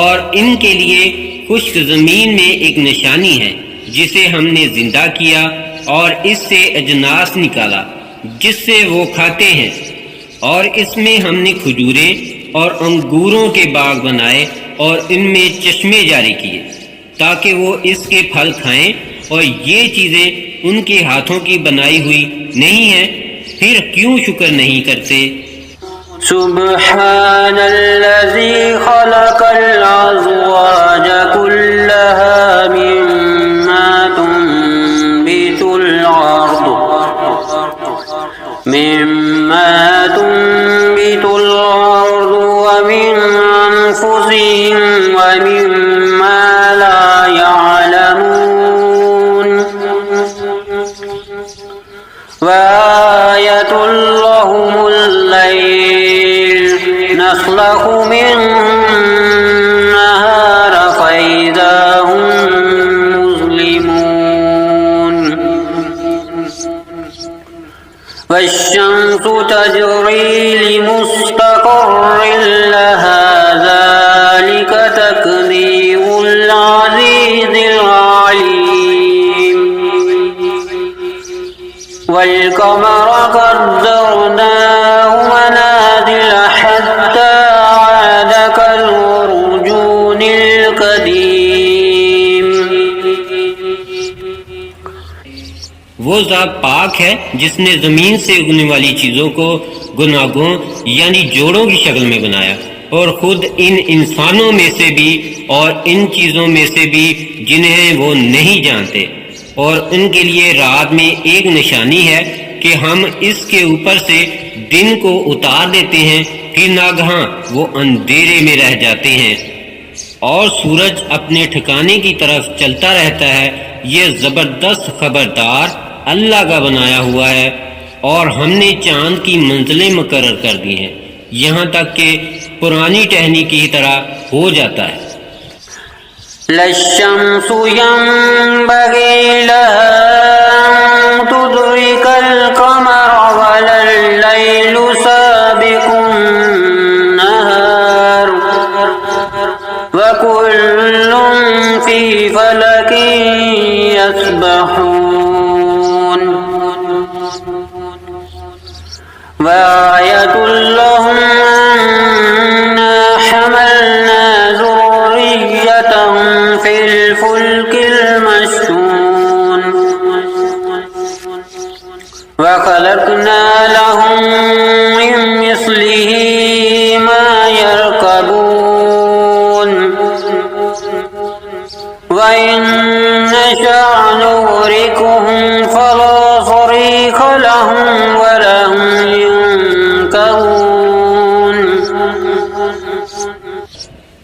और इनके लिए खुश्क जमीन में एक निशानी है जिसे हमने जिंदा किया और इससे अजनास निकाला जिससे वो खाते हैं, और इसमें हमने खजूरें और अंगूरों के बाग बनाए और इनमें चश्मे जारी किए ताकि वो इसके फल खाएं, और ये चीजें उनके हाथों की बनाई हुई नहीं है, फिर क्यों शुक्र नहीं करते। सुब्हानल्लज़ी खलक़ल अज़वाज कुल्लहा मिम्मा तुंबितुल अर्द व मिन अनफुसिहिम व मिम्मा ला यअलमून वआयतुल लहुमुल लैल नस्लखु मिन्नहार फइज़ा हुम मुज़लिमून वश्शम्सु तजरी लिमुस्तक़र्रिन लहा ज़ालिक तक़दीरुल अज़ीज़िल अलीम वल क़मर क़द्दरनाहु मनाज़िल हत्ता आद कल उर्जूनिल क़दीम। वो ज़ात पाक है जिसने जमीन से उगने वाली चीजों को गुनाहों यानी जोड़ों की शक्ल में बनाया, और खुद इन इंसानों में से भी और इन चीजों में से भी जिन्हें वो नहीं जानते, और उनके लिए रात में एक निशानी है कि हम इसके ऊपर से दिन को उतार देते हैं, फिर नागहां वो अंधेरे में रह जाते हैं और सूरज अपने ठिकाने की तरफ चलता रहता है। ये जबरदस्त खबरदार अल्लाह का बनाया हुआ है, और हमने चांद की मंजिलें मुकर्रर कर दी हैं, यहाँ तक कि पुरानी टहनी की तरह हो जाता है। लश्शम्सु यंबगी लहा अन तुदरिकल क़मर वलल लैलु साबिकुन नहार वकुल्लुन फी फलकिन यस्बहून वआयतुल लहुम अन्ना हमलना ज़ुर्रिय्यतहुम फिल फुल्किल मशहून वखलक़ना लहुम मिन मिस्लिही मा यरकबून वइन नशअ नुग़रिक़हुम फला सरीख़ लहुम वलहुम युनकरून।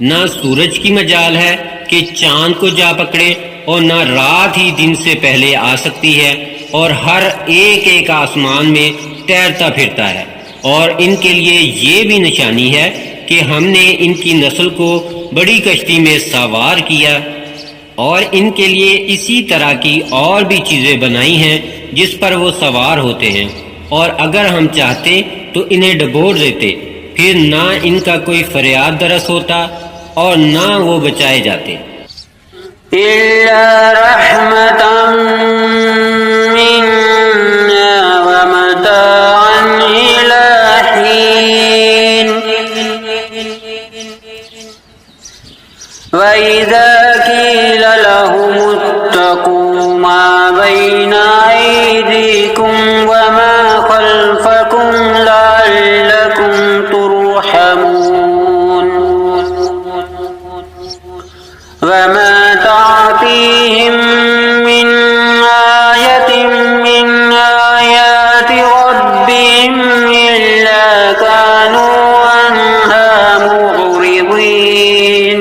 ना सूरज की मजाल है कि चांद को जा पकड़े, और ना रात ही दिन से पहले आ सकती है, और हर एक एक आसमान में तैरता फिरता है। और इनके लिए ये भी निशानी है कि हमने इनकी नस्ल को बड़ी कश्ती में सवार किया, और इनके लिए इसी तरह की और भी चीजें बनाई हैं जिस पर वो सवार होते हैं, और अगर हम चाहते तो इन्हें डबोर देते, फिर ना इनका कोई फरियाद दरस होता और ना वो बचाए जाते। इल्ला रहमतन मिन्ना व मताअन इला हीन व इज़ा कीला लहुमुत्तकू मा बैना अयदीकुम व मा खल्फकुम लअल्लकुम तुरहमून व मा ताअतीहिम मिन आयतिन मिन आयाति रब्बिहिम इल्ला कानू अन्हा मुअरिदीन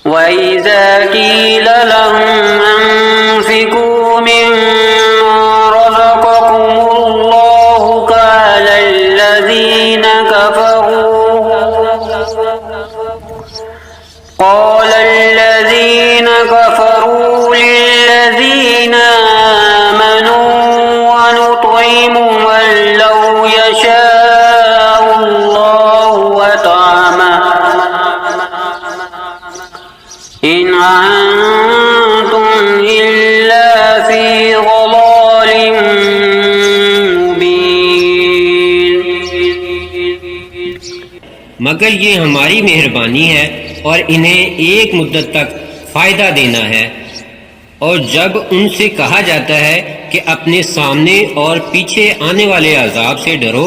وإذا قيل لهم أنفقوا مما رزقكم الله قال الذين كفروا للذين آمنوا ونطعم من لو يشاء الله أطعمه إن أنتم إلا في ضلال مبين। मगर ये हमारी मेहरबानी है और इन्हें एक मुद्दत तक फायदा देना है। और जब उनसे कहा जाता है कि अपने सामने और पीछे आने वाले अजाब से डरो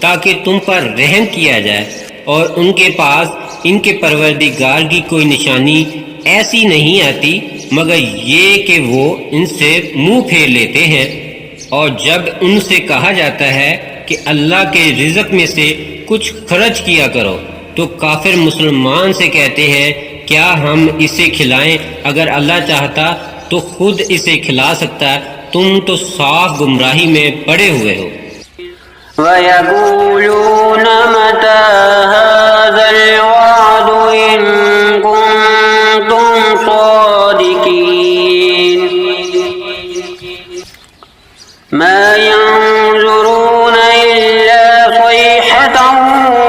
ताकि तुम पर रहम किया जाए, और उनके पास इनके परवरदिगार की कोई निशानी ऐसी नहीं आती मगर ये कि वो इनसे मुंह फेर लेते हैं। और जब उनसे कहा जाता है कि अल्लाह के रिज़्क़ में से कुछ खर्च किया करो, तो काफिर मुसलमान से कहते हैं क्या हम इसे खिलाएं? अगर अल्लाह चाहता तो खुद इसे खिला सकता, तुम तो साफ गुमराही में पड़े हुए हो। वयक़ूलून मता हाज़ल वअदु इन कुन्तुम सादिकीन मा यंज़ुरून इल्ला सयहतन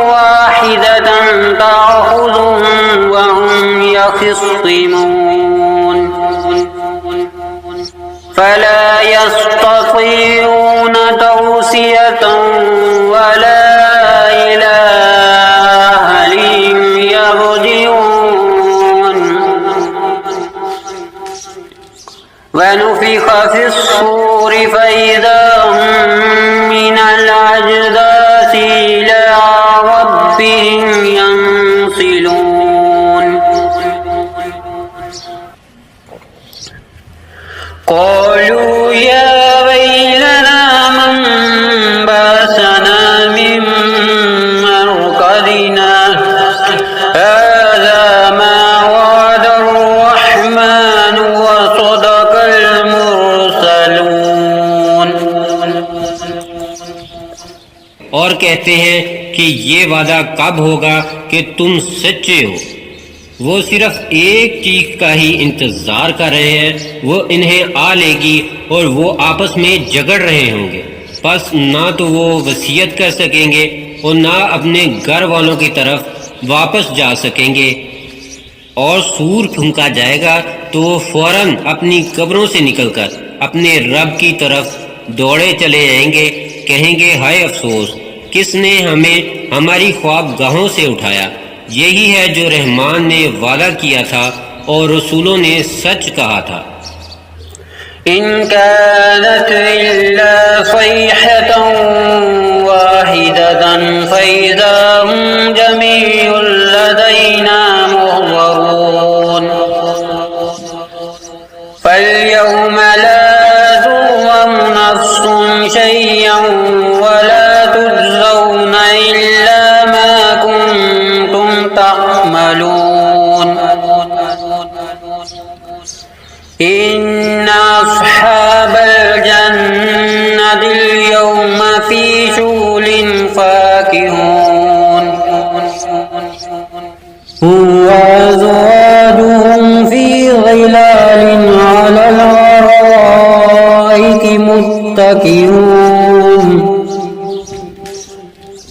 वाहिदतन तअख़ुज़ुहुम व हुम यख़िस्सिमून फला यस्ततीऊन तौसियतन वला इला अहलिहिम यरजिऊन वनुफ़िख़ फ़िस्सूर फ़इज़ा हुम मिनल अजदाथि इला रब्बिहिम यंसिलून क़ालू या वैलना मन बअसना मिन मरक़दिना हाज़ा मा वअदर रहमान व सदक़ल मुरसलून। और कहते हैं कि ये वादा कब होगा कि तुम सच्चे हो। वो सिर्फ एक चीज का ही इंतजार कर रहे हैं, वो इन्हें आ लेगी और वो आपस में झगड़ रहे होंगे। बस ना तो वो वसीयत कर सकेंगे और ना अपने घर वालों की तरफ वापस जा सकेंगे। और सूर फूंका जाएगा तो वो फौरन अपनी कब्रों से निकलकर अपने रब की तरफ दौड़े चले जाएंगे, कहेंगे हाय अफसोस, किसने हमें हमारी ख्वाबगाहों से उठाया। यही है जो रहमान ने वादा किया था और रसूलों ने सच कहा था। इन कानत इल्ला सयहतन वाहिदतन फ़इज़ा हुम जमीउन लदैना मुहज़रून फ़ल्यौम ला तुज़लम नफ्सुन शय'अन वला तुजज़ौन इल्ला मा कुन्तुम तअमलून इन्ना अस्हाबल जन्नतिल यौमा फ़ी शुग़ुलिन फ़ाकिहून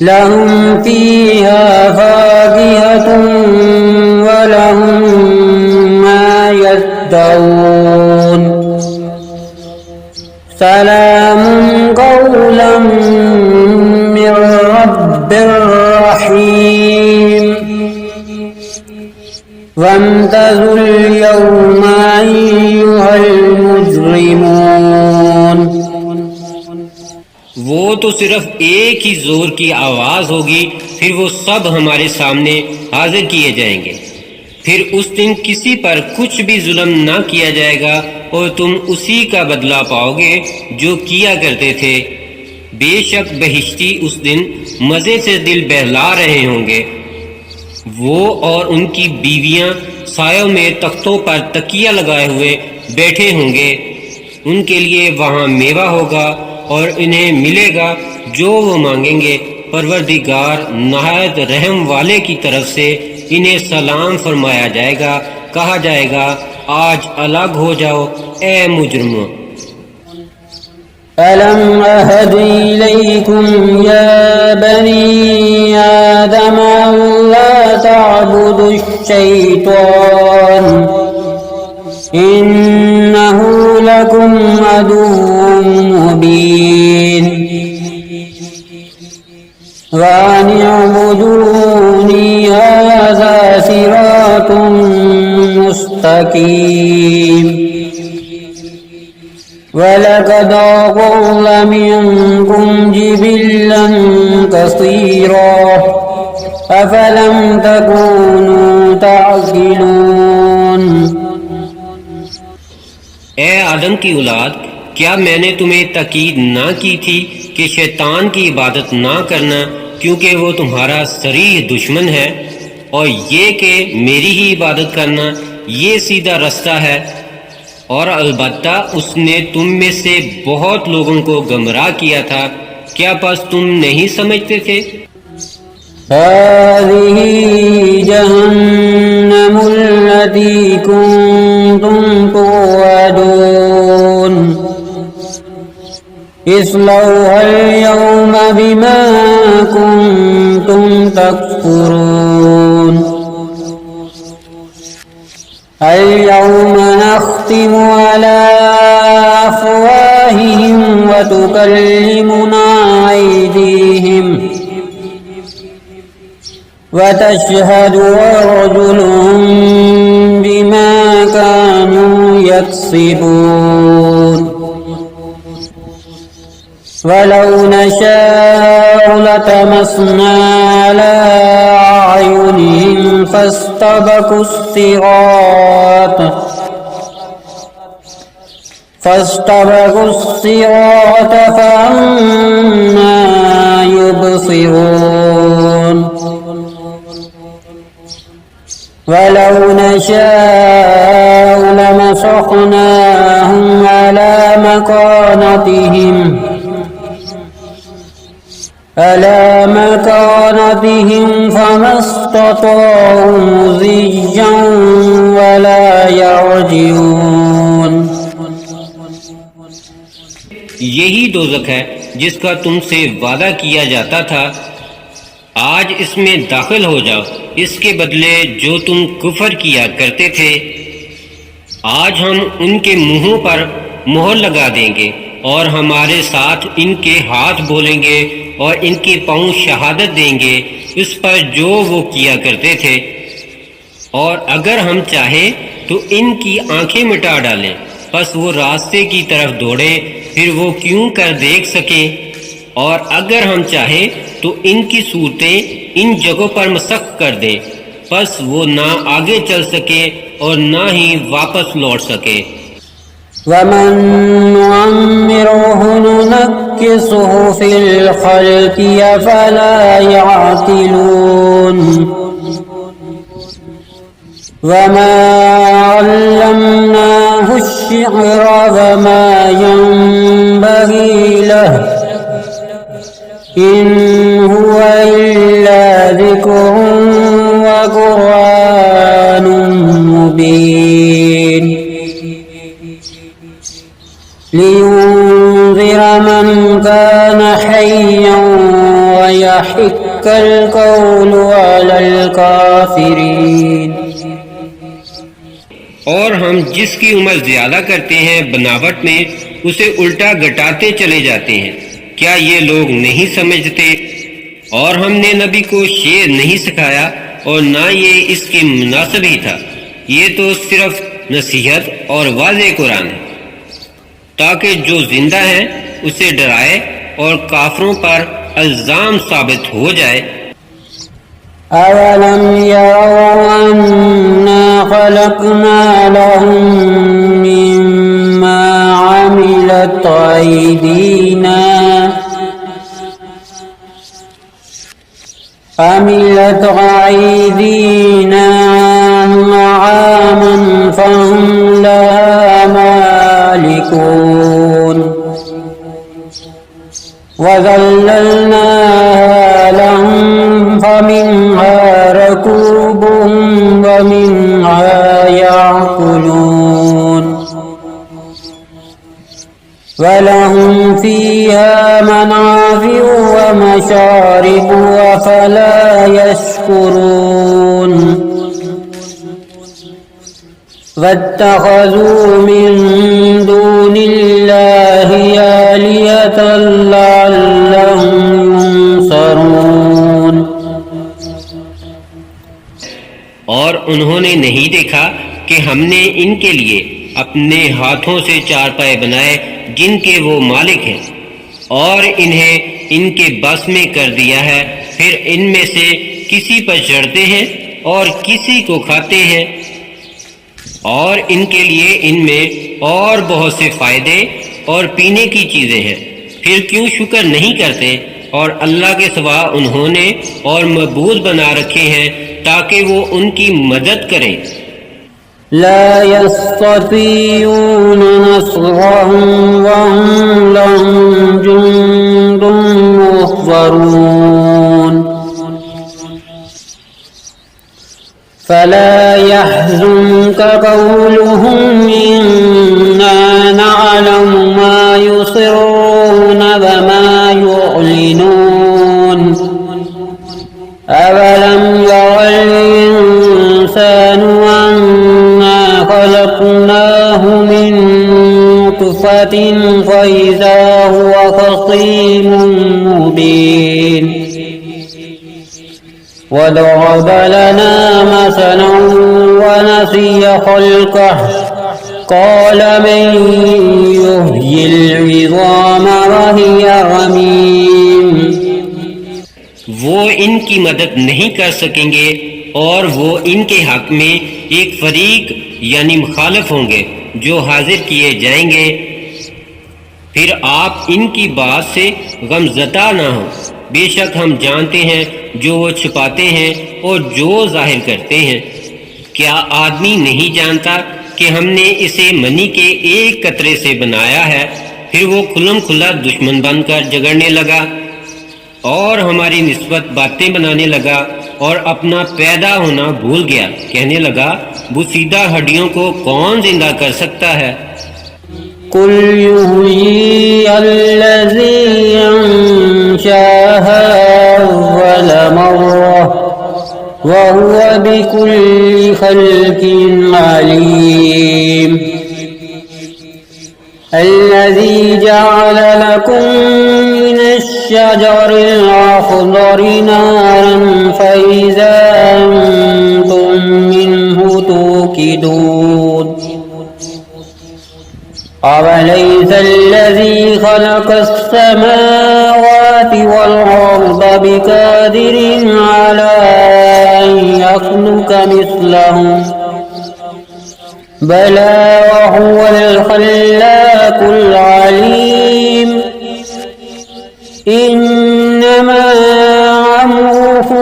लहुम फीहा फाकिहतुन व लहुम मा यद्दऊन सलामुन कौलन मिर रब्बिर रहीम वम्तज़ुल यौमा अय्युहल मुजरिमून। वो तो सिर्फ एक ही जोर की आवाज होगी, फिर वो सब हमारे सामने हाजिर किए जाएंगे। फिर उस दिन किसी पर कुछ भी जुल्म ना किया जाएगा और तुम उसी का बदला पाओगे जो किया करते थे। बेशक बहिश्ती उस दिन मजे से दिल बहला रहे होंगे। वो और उनकी बीवियां सायों में तख्तों पर तकिया लगाए हुए बैठे होंगे। उनके लिए वहां मेवा होगा और इन्हें मिलेगा जो वो मांगेंगे। परवरदिगार नहायत रहम वाले की तरफ से इन्हें सलाम फरमाया जाएगा। कहा जाएगा, आज अलग हो जाओ ए मुजरिमों। अलम अहद इलैकुम या बनी आदम अल्ला तअबुदुश्शैतान इन्नहु लकुम अदुव्वुम मुबीन व अनिअबुदूनी हाज़ा सिरातुम मुस्तकीम वलक़द अज़ल्ल मिनकुम जिबिल्लन कसीरा अफ़लम तकूनू तअक़िलून। ए आदम की औलाद, क्या मैंने तुम्हें ताकीद ना की थी कि शैतान की इबादत ना करना, क्योंकि वो तुम्हारा सरीह दुश्मन है, और ये कि मेरी ही इबादत करना ये सीधा रास्ता है। और अलबत्ता उसने तुम में से बहुत लोगों को गुमराह किया था। क्या बस तुम नहीं समझते थे? हाज़िही जहन्नमुल्लती कुन्तुम तुअदून इस्लौहल यौमा बिमा कुन्तुम तकफुरून अल यौमा नख्तिमु अला अफ़वाहिहिम व तुकल्लिमुना अयदीहिम व तशहदु अर्जुलुहुम बिमा कानू यक्सिबून वलौ नशाअ लतमस्ना अला अयुनिहिम फस्तबकुस सिरात फअन्ना युबसिरून वलौ नशाअ लमसखनाहुम अला मकानतिहिम फमस्तताऊ मुज़िय्यन वला यर्जिऊन। यही दोज़ख है जिसका तुमसे वादा किया जाता था। आज इसमें दाखिल हो जाओ, इसके बदले जो तुम कुफर किया करते थे। आज हम उनके मुंहों पर मोहर लगा देंगे और हमारे साथ इनके हाथ बोलेंगे और इनके पांव शहादत देंगे इस पर जो वो किया करते थे। और अगर हम चाहें तो इनकी आंखें मिटा डालें, बस वो रास्ते की तरफ दौड़े, फिर वो क्यों कर देख सकें। और अगर हम चाहें तो इनकी सूरतें इन जगहों पर मसख कर दें, बस वो ना आगे चल सके और ना ही वापस लौट सके। वमन नुअम्मिरुहु नुनक्किसुहु फिल खल्क़ि अफ़ला यअक़िलून वमा अल्लमनाहु अश्शिअर वमा यंबग़ी लहु इन हुवा इल्ला ज़िक्रुन व क़ुरआनुन मुबीन लियुन्ज़िर मन कान हय्यन व यहिक्कल कौलु अलल काफिरीन। और हम जिसकी उम्र ज्यादा करते हैं बनावट में, उसे उल्टा घटाते चले जाते हैं। क्या ये लोग नहीं समझते? और हमने नबी को शेर नहीं सिखाया और ना ये इसके मुनासिब ही था। ये तो सिर्फ नसीहत और वाज़े कुरान है, ताकि जो जिंदा है उसे डराए और काफरों पर इल्जाम साबित हो जाए। अवलम यरौ अन्ना खलक़ना लहुम मिम्मा अमिलत अयदीना नआमन फहुम लहा मालिकून वज़ल्ललनाहा लहुम फमिन्हा रकूबुहुम वमिन्हा याकुलून वलहुम फ़ीहा मनाफ़िउ वमशारिबु अफ़ला यशकुरून वत्तख़ज़ू मिन दूनिल्लाहि आलिहतन लअल्लहुम युंसरून। और उन्होंने नहीं देखा कि हमने इनके लिए अपने हाथों से चारपाए बनाए जिनके वो मालिक हैं, और इन्हें इनके बस में कर दिया है। फिर इनमें से किसी पर चढ़ते हैं और किसी को खाते हैं, और इनके लिए इनमें और बहुत से फायदे और पीने की चीजें हैं। फिर क्यों शुक्र नहीं करते? और अल्लाह के सिवा उन्होंने और मबूद बना रखे हैं ताकि वो उनकी मदद करें। ला यस्ततीऊन नस्रहुम वहुम लहुम जुंदुम मुहज़रून फला यहज़ुनक क़ौलुहुम इन्ना नअलमु मा युसिर्रून वमा युअलिनून अवलम यरल इंसानु अन्ना खलक़नाहु मिन नुत्फ़तिन फ़इज़ा हुवा ख़सीमुम मुबीन वदरब लना मसलन वनसिय ख़ल्क़ह क़ाल मन युह्यिल इज़ाम वहिय रमीम। वो इनकी मदद नहीं कर सकेंगे और वो इनके हक में एक फरीक यानी मुखालिफ होंगे जो हाजिर किए जाएंगे। फिर आप इनकी बात से गमज़दा ना हो। बेशक हम जानते हैं जो वो छिपाते हैं और जो जाहिर करते हैं। क्या आदमी नहीं जानता कि हमने इसे मनी के एक कतरे से बनाया है? फिर वो खुल्लम खुल्ला दुश्मन बनकर झगड़ने लगा और हमारी निस्बत बातें बनाने लगा और अपना पैदा होना भूल गया। कहने लगा, बुसीदा हड्डियों को कौन जिंदा कर सकता है? कुल युह्यी अल्लज़ी अंशाहा अव्वल मर्रह व हुवा बिकुल्लि खल्किन अलीम। अल्लज़ी जअल लकुम मिनश्शजरिल अख़ज़रि नारन फ़इज़ा अंतुम मिन्हु तूक़िदून अवलैसा अल्लज़ी ख़लक़स समावाति वल अर्ज़ बिक़ादिरिन अला अन यख़्लुक़ मिस्लहुम बला वहुवल ख़ल्लाक़ुल अलीम। इन्नमा अम्रुहु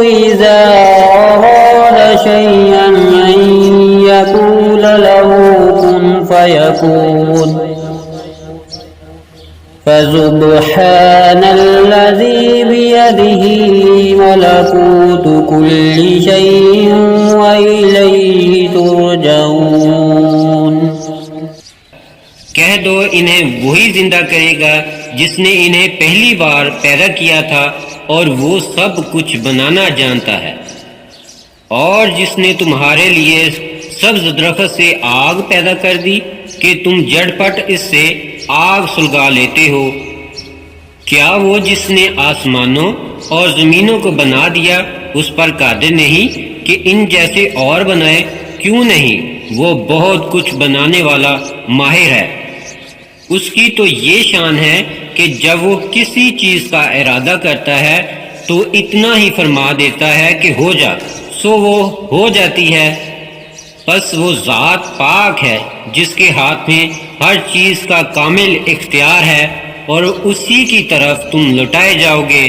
इज़ा अराद शय'अन अन यक़ूल लहू कुन फयकून फसुब्हानल्लज़ी बियदिही मलकूतु कुल्लि शै'इन व इलैहि तुरजऊन। कह दो इन्हें वही जिंदा करेगा जिसने इन्हें पहली बार पैदा किया था और वो सब कुछ बनाना जानता है। और जिसने तुम्हारे लिए सब्ज दरख्त से आग पैदा कर दी कि तुम झटपट इससे आग सुलगा लेते हो। क्या वो जिसने आसमानों और जमीनों को बना दिया उस पर कादिर नहीं कि इन जैसे और बनाए? क्यों नहीं, वो बहुत कुछ बनाने वाला माहिर है। उसकी तो ये शान है कि जब वो किसी चीज का इरादा करता है तो इतना ही फरमा देता है कि हो जा, सो वो हो जाती है। बस वो जात पाक है जिसके हाथ में हर चीज का कामिल इख्तियार है और उसी की तरफ तुम लौटाए जाओगे।